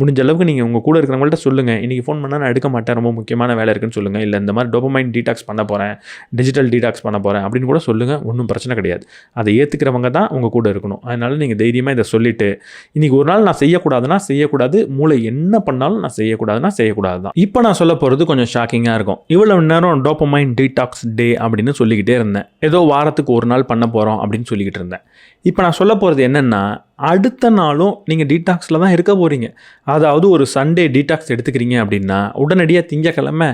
முடிஞ்ச அளவுக்கு நீங்கள் உங்கள் கூட இருக்கிறவங்கள்ட்ட சொல்லுங்கள், இன்றைக்கி ஃபோன் பண்ணால் நான் எடுக்க மாட்டேன், ரொம்ப முக்கியமான வேலை இருக்குன்னு சொல்லுங்கள். இல்லை இந்த மாதிரி டோபமைன் டீடாக்ஸ் பண்ண போகிறேன், டிஜிட்டல் டீடாக்ஸ் பண்ண போகிறேன் அப்படின்னு கூட சொல்லுங்கள். ஒன்றும் பிரச்சனை கிடையாது. அதை ஏற்றுக்கிறவங்க தான் உங்கள் கூட இருக்கணும். அதனால் நீங்கள் தைரியமாக இதை சொல்லிவிட்டு, இன்றைக்கி ஒரு நாள் நான் செய்யக்கூடாதுன்னா செய்யக்கூடாது, மூளை என்ன பண்ணாலும் நான் செய்யக்கூடாதுன்னா செய்யக்கூடாது தான். இப்போ நான் சொல்ல போகிறது கொஞ்சம் ஷாக்கிங்காக இருக்கும். இவ்வளவு நேரம் டோபமைன் டீடாக்ஸ் டே அப்படின்னு சொல்லிக்கிட்டே இருந்தேன், ஏதோ வாரத்துக்கு ஒரு நாள் பண்ண போகிறோம் அப்படின்னு சொல்லிக்கிட்டு இருந்தேன். இப்போ நான் சொல்ல போகிறது என்னென்னா, அடுத்த நாளும் நீங்கள் டீடாக்ஸில் தான் இருக்க போகிறீங்க. அதாவது ஒரு சண்டே டீடாக்ஸ் எடுத்துக்கிறீங்க அப்படின்னா உடனடியாக திங்கக்கிழமை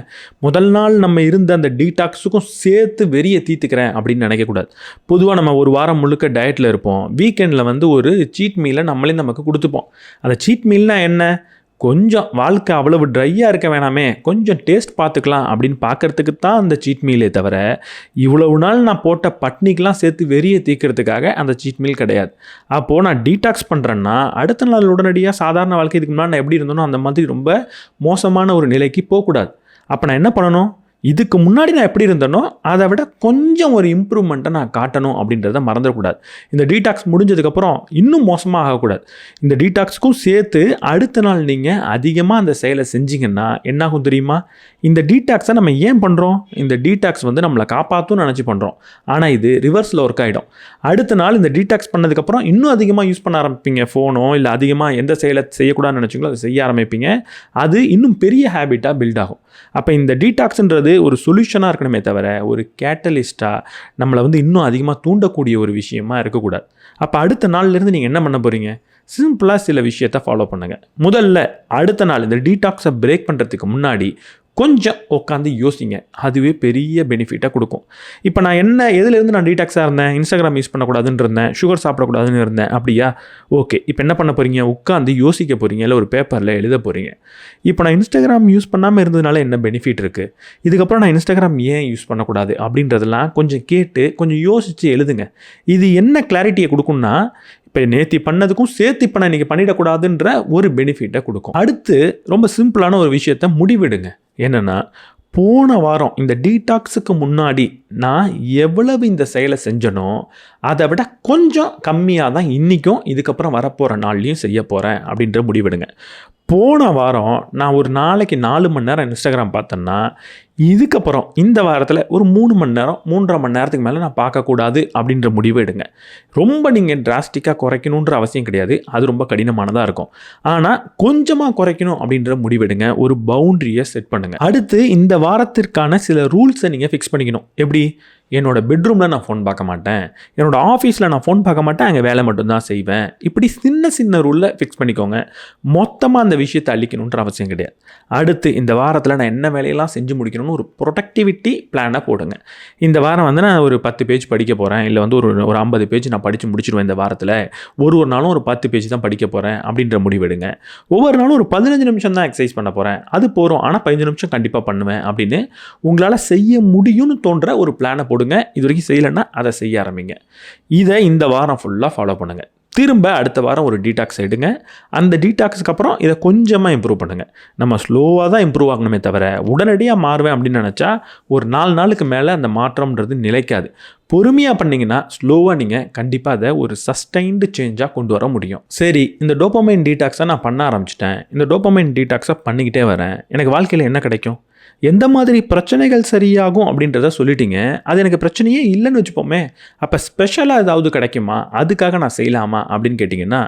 முதல் நாள் நம்ம இருந்த அந்த டீடாக்ஸுக்கும் சேர்த்து வெறியை தீர்த்துக்கிறேன் அப்படின்னு நினைக்கக்கூடாது. பொதுவாக நம்ம ஒரு வாரம் முழுக்க டயட்டில் இருப்போம், வீக்கெண்டில் ஒரு சீட் மீலை நம்மளே நமக்கு கொடுத்துப்போம். அந்த சீட் மீல்னால் என்ன, கொஞ்சம் வாழ்க்கை அவ்வளவு ட்ரையாக இருக்க வேணாமே, கொஞ்சம் டேஸ்ட் பார்த்துக்கலாம் அப்படின்னு பார்க்குறதுக்கு தான் அந்த சீட் மீலே தவிர, இவ்வளவு நாள் நான் போட்ட பட்னிக்கெலாம் சேர்த்து வெறியை தீர்க்கிறதுக்காக அந்த சீட் மீல் கிடையாது. அப்போது நான் டீடாக்ஸ் பண்ணுறேன்னா அடுத்த நாள் உடனடியாக சாதாரண வாழ்க்கை இதுக்கு முன்னாடி நான் எப்படி இருந்தனோ அந்த மாதிரி ரொம்ப மோசமான ஒரு நிலைக்கு போகக்கூடாது. அப்போ நான் என்ன பண்ணணும், இதுக்கு முன்னாடி நான் எப்படி இருந்தனோ அதை விட கொஞ்சம் ஒரு இம்ப்ரூவ்மெண்ட்டை நான் காட்டணும் அப்படின்றத மறந்துடக்கூடாது. இந்த டீடாக்ஸ் முடிஞ்சதுக்கப்புறம் இன்னும் மோசமாக ஆகக்கூடாது. இந்த டீடாக்ஸுக்கும் சேர்த்து அடுத்த நாள் நீங்கள் அதிகமாக அந்த செயலை செஞ்சிங்கன்னா என்னாகும் தெரியுமா, இந்த டீடாக்ஸை நம்ம ஏன் பண்ணுறோம், இந்த டீடாக்ஸ் நம்மளை காப்பாற்றும்னு நினச்சி பண்ணுறோம். ஆனால் இது ரிவர்ஸில் ஒர்க் ஆகிடும். அடுத்த நாள் இந்த டீடாக்ஸ் பண்ணதுக்கப்புறம் இன்னும் அதிகமாக யூஸ் பண்ண ஆரம்பிப்பீங்க ஃபோனோ, இல்லை அதிகமாக எந்த செயலை செய்யக்கூடாதுன்னு நினச்சிங்களோ அதை செய்ய ஆரம்பிப்பீங்க. அது இன்னும் பெரிய ஹேபிட்டாக பில்ட் ஆகும். அப்போ இந்த டீடாக்ஸ்ன்றது ஒரு சொல்யூஷனாக இருக்கணுமே தவிர ஒரு கேட்டலிஸ்ட்டாக நம்மளை இன்னும் அதிகமாக தூண்டக்கூடிய ஒரு விஷயமா இருக்கக்கூடாது. அப்போ அடுத்த நாள்லேருந்து நீங்கள் என்ன பண்ண போகிறீங்க, சிம்பிளாக சில விஷயத்தை ஃபாலோ பண்ணுங்கள். முதல்ல அடுத்த நாள் இந்த டீடாக்ஸை பிரேக் பண்ணுறதுக்கு முன்னாடி கொஞ்சம் உட்காந்து யோசிங்க, அதுவே பெரிய பெனிஃபிட்டாக கொடுக்கும். இப்போ நான் எதுலேருந்து நான் டீடாக்ஸாக இருந்தேன், இன்ஸ்டாகிராம் யூஸ் பண்ணக்கூடாதுன்னு இருந்தேன், சுகர் சாப்பிடக்கூடாதுன்னு இருந்தேன், அப்படியா, ஓகே. இப்போ என்ன பண்ண போகிறீங்க, உட்காந்து யோசிக்க போகிறீங்க, இல்லை ஒரு பேப்பரில் எழுத போகிறீங்க. இப்போ நான் இன்ஸ்டாகிராம் யூஸ் பண்ணாமல் இருந்ததுனால என்ன பெனிஃபிட் இருக்குது, இதுக்கப்புறம் நான் இன்ஸ்டாகிராம் ஏன் யூஸ் பண்ணக்கூடாது அப்படின்றதெல்லாம் கொஞ்சம் கேட்டு கொஞ்சம் யோசித்து எழுதுங்க. இது என்ன கிளாரிட்டியை கொடுக்கும்னா, இப்போ இப்போ நேத்தி பண்ணதுக்கும் சேர்த்து இப்போ நான் இன்றைக்கி பண்ணிடக்கூடாதுன்ற ஒரு பெனிஃபிட்டை கொடுக்கும். அடுத்து ரொம்ப சிம்பிளான ஒரு விஷயத்த முடிவெடுங்க. என்னென்னா, போன வாரம் இந்த டீடாக்ஸுக்கு முன்னாடி நான் எவ்வளவு இந்த செயலை செஞ்சனோ அதை விட கொஞ்சம் கம்மியாக தான் இன்றைக்கும் இதுக்கப்புறம் வரப்போகிற நாள்லையும் செய்ய போகிறேன் அப்படின்ற முடிவெடுங்க. போன வாரம் நான் ஒரு நாளைக்கு 4 மணி நேரம் இன்ஸ்டாகிராம் பார்த்தேன்னா, இதுக்கப்புறம் இந்த வாரத்தில் ஒரு 3 மணி நேரம் 3.5 மணி நேரத்துக்கு மேலே நான் பார்க்கக்கூடாது அப்படின்ற முடிவு எடுங்க. ரொம்ப நீங்கள் டிராஸ்டிக்காக குறைக்கணுன்ற அவசியம் கிடையாது, அது ரொம்ப கடினமானதாக இருக்கும். ஆனால் கொஞ்சமாக குறைக்கணும் அப்படின்ற முடிவெடுங்க. ஒரு பவுண்ட்ரியை செட் பண்ணுங்கள். அடுத்து இந்த வாரத்திற்கான சில ரூல்ஸை நீங்கள் ஃபிக்ஸ் பண்ணிக்கணும். எப்படி? என்னோட பெட்ரூமில் நான் ஃபோன் பார்க்க மாட்டேன், என்னோடய ஆஃபீஸில் நான் ஃபோன் பார்க்க மாட்டேன், அங்கே வேலை மட்டும்தான் செய்வேன். இப்படி சின்ன சின்ன ரூலில் ஃபிக்ஸ் பண்ணிக்கோங்க. மொத்தமாக அந்த விஷயத்தை அழிக்கணுன்ற அவசியம் கிடையாது. அடுத்து இந்த வாரத்தில் நான் என்ன வேலையெல்லாம் செஞ்சு முடிக்கணும்னு ஒரு ப்ரொடக்டிவிட்டி பிளானை போடுங்க. இந்த வாரம் வந்து நான் ஒரு 10 பேஜ் படிக்க போகிறேன், இல்லை வந்து ஒரு 50 பேஜ் நான் படித்து முடிச்சிடுவேன் இந்த வாரத்தில், ஒரு நாளும் ஒரு 10 பேஜ் தான் படிக்க போகிறேன் அப்படின்ற முடிவெடுங்க. ஒவ்வொரு நாளும் ஒரு 15 நிமிஷம் தான் எக்ஸசைஸ் பண்ண போகிறேன், அது போகிறோம், ஆனால் 15 நிமிஷம் கண்டிப்பாக பண்ணுவேன் அப்படின்னு உங்களால் செய்ய முடியும்னு தோன்ற ஒரு பிளானை போடுங்க. இது வரைக்கும் செய்யலைன்னா அதை செய்ய ஆரம்பிங்க. இதை இந்த வாரம் ஃபுல்லாக ஃபாலோ பண்ணுங்கள். திரும்ப அடுத்த வாரம் ஒரு டீடாக்ஸ் எடுங்க. அந்த டீடாக்ஸுக்கு அப்புறம் இதை கொஞ்சமாக இம்ப்ரூவ் பண்ணுங்கள். நம்ம ஸ்லோவாக தான் இம்ப்ரூவ் ஆகணுமே தவிர உடனடியாக மாறுவேன் அப்படின்னு நினச்சா ஒரு 4 நாளுக்கு மேலே அந்த மாற்றம்ன்றது நிலைக்காது. பொறுமையாக பண்ணிங்கன்னா ஸ்லோவாக நீங்கள் கண்டிப்பாக அதை ஒரு சஸ்டைன்டு சேஞ்சாக கொண்டு வர முடியும். சரி, இந்த டோபமைன் டீடாக்ஸை நான் பண்ண ஆரம்பிச்சிட்டேன், இந்த டோபமைன் டீடாக்ஸை பண்ணிக்கிட்டே வரேன், எனக்கு வாழ்க்கையில் என்ன கிடைக்கும், எந்த மாதிரி பிரச்சனைகள் சரியாகும் அப்படின்றத சொல்லிட்டீங்க. அது எனக்கு பிரச்சனையே இல்லைன்னு வச்சுப்போமே, அப்போ ஸ்பெஷலாக ஏதாவது கிடைக்குமா, அதுக்காக நான் செய்யலாமா அப்படின்னு கேட்டிங்கன்னா,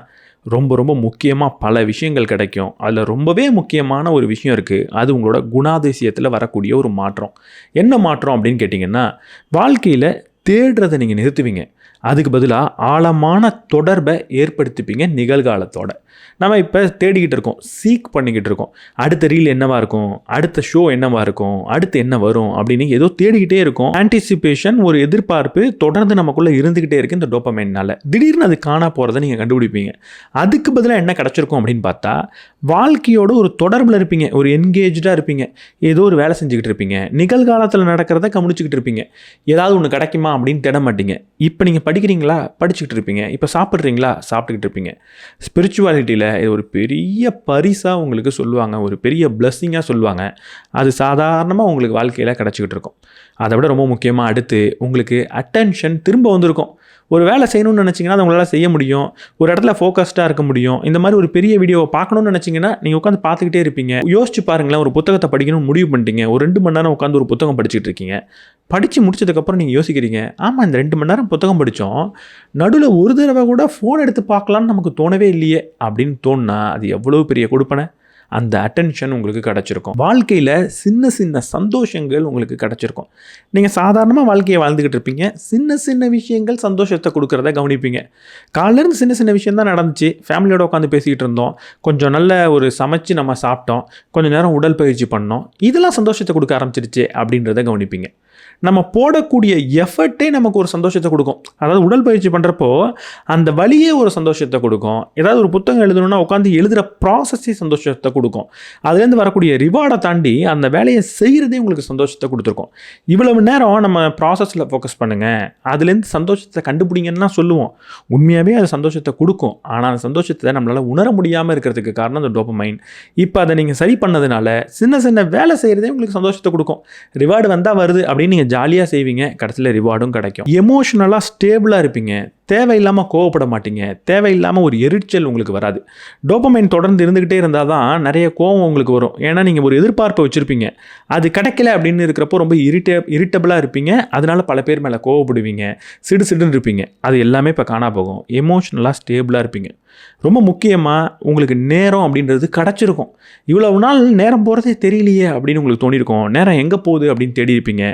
ரொம்ப ரொம்ப முக்கியமாக பல விஷயங்கள் கிடைக்கும். அதில் ரொம்பவே முக்கியமான ஒரு விஷயம் இருக்குது. அது உங்களோட குணாதிசயத்தில் வரக்கூடிய ஒரு மாற்றம். என்ன மாற்றம் அப்படின்னு கேட்டிங்கன்னா, வாழ்க்கையில் தேடுறதை நீங்கள் நிறுத்துவீங்க. அதுக்கு பதிலாக ஆழமான தொடர்பை ஏற்படுத்திப்பீங்க நிகழ்காலத்தோட. நம்ம இப்போ தேடிக்கிட்டு இருக்கோம், சீக் பண்ணிக்கிட்டு இருக்கோம். அடுத்த ரீல் என்னவாக இருக்கும், அடுத்த ஷோ என்னவாக இருக்கும், அடுத்து என்ன வரும் அப்படின்னு ஏதோ தேடிக்கிட்டே இருக்கும். ஆன்டிசிபேஷன், ஒரு எதிர்பார்ப்பு தொடர்ந்து நமக்குள்ளே இருந்துக்கிட்டே இருக்குது இந்த டோபமைனால். திடீர்னு அது காணா போகிறத நீங்கள் கண்டுபிடிப்பீங்க. அதுக்கு பதிலாக என்ன கிடச்சிருக்கும் அப்படின்னு பார்த்தா, வாழ்க்கையோட ஒரு தொடர்பில் இருப்பீங்க, ஒரு என்கேஜாக இருப்பீங்க, ஏதோ ஒரு வேலை செஞ்சுக்கிட்டு இருப்பீங்க, நிகழ்காலத்தில் நடக்கிறத கவனிச்சுக்கிட்டு இருப்பீங்க. ஏதாவது ஒன்று கிடைக்குமா அப்படின்னு தேட மாட்டீங்க. இப்போ நீங்கள் படிக்கிறீங்களா, படிச்சுக்கிட்டு இருப்பீங்க. இப்போ சாப்பிட்றீங்களா, சாப்பிட்டுக்கிட்டு இருப்பீங்க. ஸ்பிரிச்சுவாலிட்டியில் இது ஒரு பெரிய பரிசாக உங்களுக்கு சொல்லுவாங்க, ஒரு பெரிய பிளஸ்ஸிங்காக சொல்லுவாங்க. அது சாதாரணமாக உங்களுக்கு வாழ்க்கையில் கிடச்சிக்கிட்டு இருக்கும். அதை விட ரொம்ப முக்கியமாக அடுத்து உங்களுக்கு அட்டென்ஷன் திரும்ப வந்திருக்கும். ஒரு வேலை செய்யணும்னு நினச்சிங்கன்னா அதை உங்களால் செய்ய முடியும். ஒரு இடத்துல ஃபோக்கஸ்டாக இருக்க முடியும். இந்த மாதிரி ஒரு பெரிய வீடியோவை பார்க்கணும்னு நினச்சிங்கன்னா நீங்கள் உட்காந்து பார்த்துக்கிட்டே இருப்பீங்க. யோசிச்சு பாருங்களேன், ஒரு புத்தகத்தை படிக்கணும்னு முடிவு பண்ணிட்டீங்க, ஒரு 2 மணி நேரம் உட்காந்து ஒரு புத்தகம் படிச்சுட்டு இருக்கீங்க. படித்து முடிச்சதுக்கப்புறம் நீங்கள் யோசிக்கிறீங்க, ஆமாம் இந்த 2 மணி நேரம் புத்தகம் படித்தோம், நடுவில் ஒரு தடவை கூட ஃபோன் எடுத்து பார்க்கலான்னு நமக்கு தோணவே இல்லையே அப்படின்னு தோணுனா அது எவ்வளோ பெரிய கொடுப்பனை. அந்த அட்டென்ஷன் உங்களுக்கு கிடச்சிருக்கும். வாழ்க்கையில் சின்ன சின்ன சந்தோஷங்கள் உங்களுக்கு கிடச்சிருக்கும். நீங்கள் சாதாரணமாக வாழ்க்கையை வாழ்ந்துக்கிட்டு இருப்பீங்க, சின்ன சின்ன விஷயங்கள் சந்தோஷத்தை கொடுக்குறத கவனிப்பீங்க. காலையிலேருந்து சின்ன சின்ன விஷயம் தான் நடந்துச்சு, ஃபேமிலியோடு உட்காந்து பேசிக்கிட்டு இருந்தோம், கொஞ்சம் நல்ல ஒரு சமைச்சு நம்ம சாப்பிட்டோம், கொஞ்சம் நேரம் உடற்பயிற்சி பண்ணோம், இதெல்லாம் சந்தோஷத்தை கொடுக்க ஆரம்பிச்சிருச்சு அப்படின்றத கவனிப்பீங்க. நம்ம போடக்கூடிய எஃபர்ட்டே நமக்கு ஒரு சந்தோஷத்தை கொடுக்கும். அதாவது உடற்பயிற்சி பண்ணுறப்போ அந்த வழியே ஒரு சந்தோஷத்தை கொடுக்கும். ஏதாவது ஒரு புத்தகம் எழுதணும்னா உட்காந்து எழுதுகிற ப்ராசஸே சந்தோஷத்தை கொடுக்கும். அதுலேருந்து வரக்கூடிய ரிவார்டை தாண்டி அந்த வேலையை செய்கிறதே உங்களுக்கு சந்தோஷத்தை கொடுத்துருக்கும். இவ்வளவு நேரம் நம்ம ப்ராசஸில் ஃபோக்கஸ் பண்ணுங்கள், அதுலேருந்து சந்தோஷத்தை கண்டுபிடிங்கன்னு சொல்லுவோம். உண்மையாகவே அது சந்தோஷத்தை கொடுக்கும். ஆனால் அந்த சந்தோஷத்தை நம்மளால் உணர முடியாமல் இருக்கிறதுக்கு காரணம் அந்த டோபமைன். இப்போ அதை நீங்கள் சரி பண்ணதுனால சின்ன சின்ன வேலை செய்கிறதே உங்களுக்கு சந்தோஷத்தை கொடுக்கும். ரிவார்டு வந்தால் வருது அப்படின்னு நீங்கள் ஜாலியாக செய்வீங்க, கடைசியில் ரிவார்டும் கிடைக்கும். எமோஷனலாக ஸ்டேபிளாக இருப்பீங்க, தேவையில்லாமல் கோவப்பட மாட்டீங்க, தேவையில்லாமல் ஒரு எரிச்சல் உங்களுக்கு வராது. டோபமைன் தொடர்ந்து இருந்துக்கிட்டே இருந்தால் தான் நிறைய கோவம் உங்களுக்கு வரும். ஏன்னா நீங்கள் ஒரு எதிர்பார்ப்பை வச்சுருப்பீங்க, அது கிடைக்கல அப்படின்னு இருக்கிறப்போ ரொம்ப இரிட்டபிளாக இருப்பீங்க. அதனால பல பேர் மேலே கோவப்படுவீங்க, சிடுன்னு இருப்பீங்க. அது எல்லாமே இப்போ காணா போகும். எமோஷனலாக ஸ்டேபிளாக இருப்பீங்க. ரொம்ப முக்கியமாக உங்களுக்கு நேரம் அப்படின்றது கிடச்சிருக்கும். இவ்வளவு நாள் நேரம் போகிறதே தெரியலையே அப்படின்னு உங்களுக்கு தோணியிருக்கும். நேரம் எங்கே போகுது அப்படின்னு தேடி இருப்பீங்க.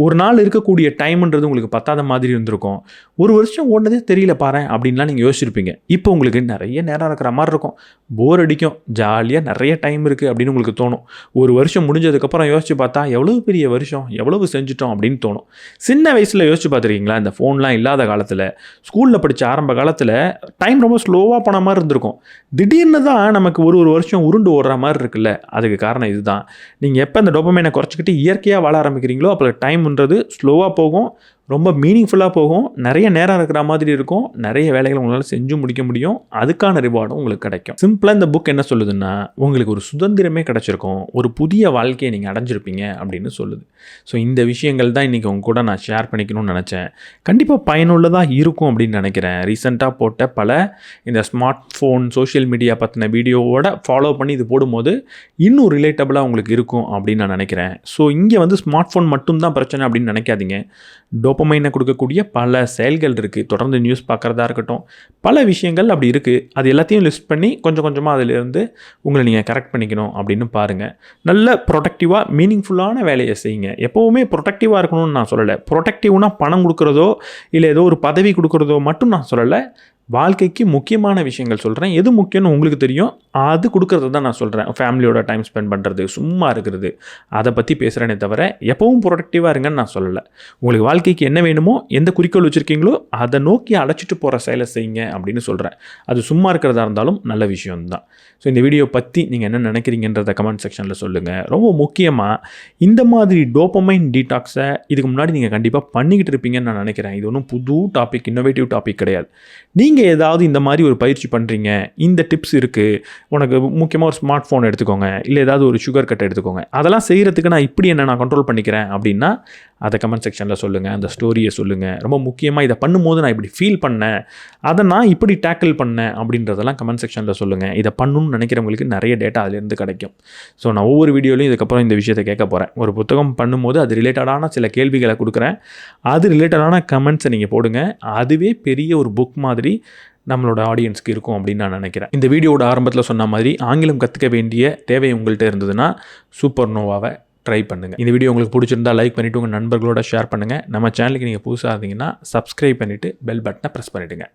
ஒரு நாள் இருக்கக்கூடிய டைம்ன்றது உங்களுக்கு பத்தாத மாதிரி இருந்திருக்கும். ஒரு வருஷம் ஓடுனதே தெரியல பாரு அப்படின்லாம் நீங்கள் யோசிச்சிருப்பீங்க. இப்போ உங்களுக்கு நிறைய நேரம் இருக்கிற மாதிரி இருக்கும், போர் அடிக்கும், ஜாலியாக நிறைய டைம் இருக்குது அப்படின்னு உங்களுக்கு தோணும். ஒரு வருஷம் முடிஞ்சதுக்கப்புறம் யோசிச்சு பார்த்தா எவ்வளோ பெரிய வருஷம், எவ்வளவு செஞ்சுட்டோம் அப்படின்னு தோணும். சின்ன வயசில் யோசிச்சு பார்த்துருக்கீங்களா, இந்த ஃபோன்லாம் இல்லாத காலத்தில், ஸ்கூலில் படித்த ஆரம்ப காலத்தில் டைம் ரொம்ப ஸ்லோவாக போன மாதிரி இருந்திருக்கும். திடீர்னு தான் நமக்கு ஒரு வருஷம் உருண்டு ஓடுற மாதிரி இருக்குல்ல. அதுக்கு காரணம் இதுதான். நீங்கள் எப்போ இந்த டோபமைனை குறைச்சிக்கிட்டு இயற்கையாக வாழ ஆரம்பிக்கிறீங்களோ அப்போ டைம்ன்றது ஸ்லோவாக போகும். ரொம்ப மீனிங்ஃபுல்லாக போகும், நிறைய நேரம் இருக்கிற மாதிரி இருக்கும், நிறைய வேலைகள் உங்களால் செஞ்சு முடிக்க முடியும், அதுக்கான ரிவார்டும் உங்களுக்கு கிடைக்கும். சிம்பிளாக இந்த புக் என்ன சொல்லுதுன்னா, உங்களுக்கு ஒரு சுதந்திரமே கிடச்சிருக்கும், ஒரு புதிய வாழ்க்கையை நீங்கள் அடைஞ்சிருப்பீங்க அப்படின்னு சொல்லுது. ஸோ இந்த விஷயங்கள் தான் இன்றைக்கி உங்க கூட நான் ஷேர் பண்ணிக்கணும்னு நினச்சேன். கண்டிப்பாக பயனுள்ளதாக இருக்கும் அப்படின்னு நினைக்கிறேன். ரீசெண்டாக போட்ட பல இந்த ஸ்மார்ட் ஃபோன் சோஷியல் மீடியா பற்றின வீடியோவோட ஃபாலோ பண்ணி இது போடும்போது இன்னும் ரிலேட்டபிளாக உங்களுக்கு இருக்கும் அப்படின்னு நான் நினைக்கிறேன். ஸோ இங்கே வந்து ஸ்மார்ட் ஃபோன் மட்டும்தான் பிரச்சனை அப்படின்னு நினைக்காதீங்க. டோபமைனை கொடுக்கக்கூடிய பல செயல்கள் இருக்குது. தொடர்ந்து நியூஸ் பார்க்குறதா இருக்கட்டும், பல விஷயங்கள் அப்படி இருக்குது. அது எல்லாத்தையும் லிஸ்ட் பண்ணி கொஞ்சம் கொஞ்சமாக அதிலிருந்து உங்களை நீங்கள் கரெக்ட் பண்ணிக்கணும் அப்படின்னு பாருங்கள். நல்ல ப்ரொடக்டிவாக மீனிங்ஃபுல்லான வேலையை செய்யுங்க. எப்போவுமே ப்ரொடக்டிவாக இருக்கணும்னு நான் சொல்லலை. ப்ரொடக்டிவ்னா பணம் கொடுக்குறதோ இல்லை ஏதோ ஒரு பதவி கொடுக்குறதோ மட்டும் நான் சொல்லலை. வாழ்க்கைக்கு முக்கியமான விஷயங்கள் சொல்கிறேன். எது முக்கியம்னு உங்களுக்கு தெரியும், அது கொடுக்கறது தான் நான் சொல்கிறேன். ஃபேமிலியோட டைம் ஸ்பெண்ட் பண்ணுறது, சும்மா இருக்கிறது, அதை பற்றி பேசுகிறேனே தவிர எப்பவும் ப்ரொடக்டிவாக இருங்கன்னு நான் சொல்லலை. உங்களுக்கு வாழ்க்கைக்கு என்ன வேணுமோ, எந்த குறிக்கோள் வச்சுருக்கீங்களோ அதை நோக்கி அழைச்சிட்டு போகிற செயலை செய்யுங்க அப்படின்னு சொல்கிறேன். அது சும்மா இருக்கிறதா இருந்தாலும் நல்ல விஷயம்தான். ஸோ இந்த வீடியோ பற்றி நீங்கள் என்ன நினைக்கிறீங்கன்றத கமெண்ட் செக்ஷனில் சொல்லுங்கள். ரொம்ப முக்கியமாக இந்த மாதிரி டோபமைன் டீடாக்ஸை இதுக்கு முன்னாடி நீங்கள் கண்டிப்பாக பண்ணிக்கிட்டு இருப்பீங்கன்னு நான் நினைக்கிறேன். இது ஒன்றும் புது டாபிக், இன்னோவேட்டிவ் டாபிக் கிடையாது. நீங்கள் ஏதாவது இந்த மாதிரி ஒரு பயிற்சி பண்ணுறீங்க, இந்த டிப்ஸ் இருக்குது, உனக்கு முக்கியமாக ஒரு ஸ்மார்ட் ஃபோன் எடுத்துக்கோங்க, இல்லை ஏதாவது ஒரு சுகர் கட் எடுத்துக்கோங்க, அதெல்லாம் செய்கிறதுக்கு நான் இப்படி என்ன நான் கண்ட்ரோல் பண்ணிக்கிறேன் அப்படின்னா அதை கமெண்ட் செக்ஷனில் சொல்லுங்கள். அந்த ஸ்டோரியை சொல்லுங்கள். ரொம்ப முக்கியமாக இதை பண்ணும்போது நான் இப்படி ஃபீல் பண்ணேன், அதை நான் இப்படி டேக்கிள் பண்ணேன் அப்படின்றதெல்லாம் கமெண்ட் செக்ஷனில் சொல்லுங்கள். இதை பண்ணணும்னு நினைக்கிறவங்களுக்கு நிறைய டேட்டா அதிலேருந்து கிடைக்கும். ஸோ நான் ஒவ்வொரு வீடியோலையும் இதுக்கப்புறம் இந்த விஷயத்தை கேட்க போகிறேன். ஒரு புத்தகம் பண்ணும்போது அது ரிலேட்டடான சில கேள்விகளை கொடுக்குறேன். அது ரிலேட்டடான கமெண்ட்ஸை நீங்கள் போடுங்க. அதுவே பெரிய ஒரு புக் மாதிரி நம்மளோட ஆடியன்ஸ்க்கு இருக்கும் அப்படின்னு நான் நினைக்கிறேன். இந்த வீடியோட ஆரம்பத்தில் சொன்ன மாதிரி ஆங்கிலம் கற்றுக்க வேண்டிய தேவை உங்கள்கிட்ட இருந்ததுன்னா சூப்பர் நோவாவை ட்ரை பண்ணுங்கள். இந்த வீடியோ உங்களுக்கு பிடிச்சிருந்தா லைக் பண்ணிவிட்டு உங்கள் நண்பர்களோட ஷேர் பண்ணுங்கள். நம்ம சேனலுக்கு நீங்கள் புதுசாக இருந்தீங்கன்னா சப்ஸ்கிரைப் பண்ணிவிட்டு பெல் பட்டனை ப்ரெஸ் பண்ணிவிடுங்க.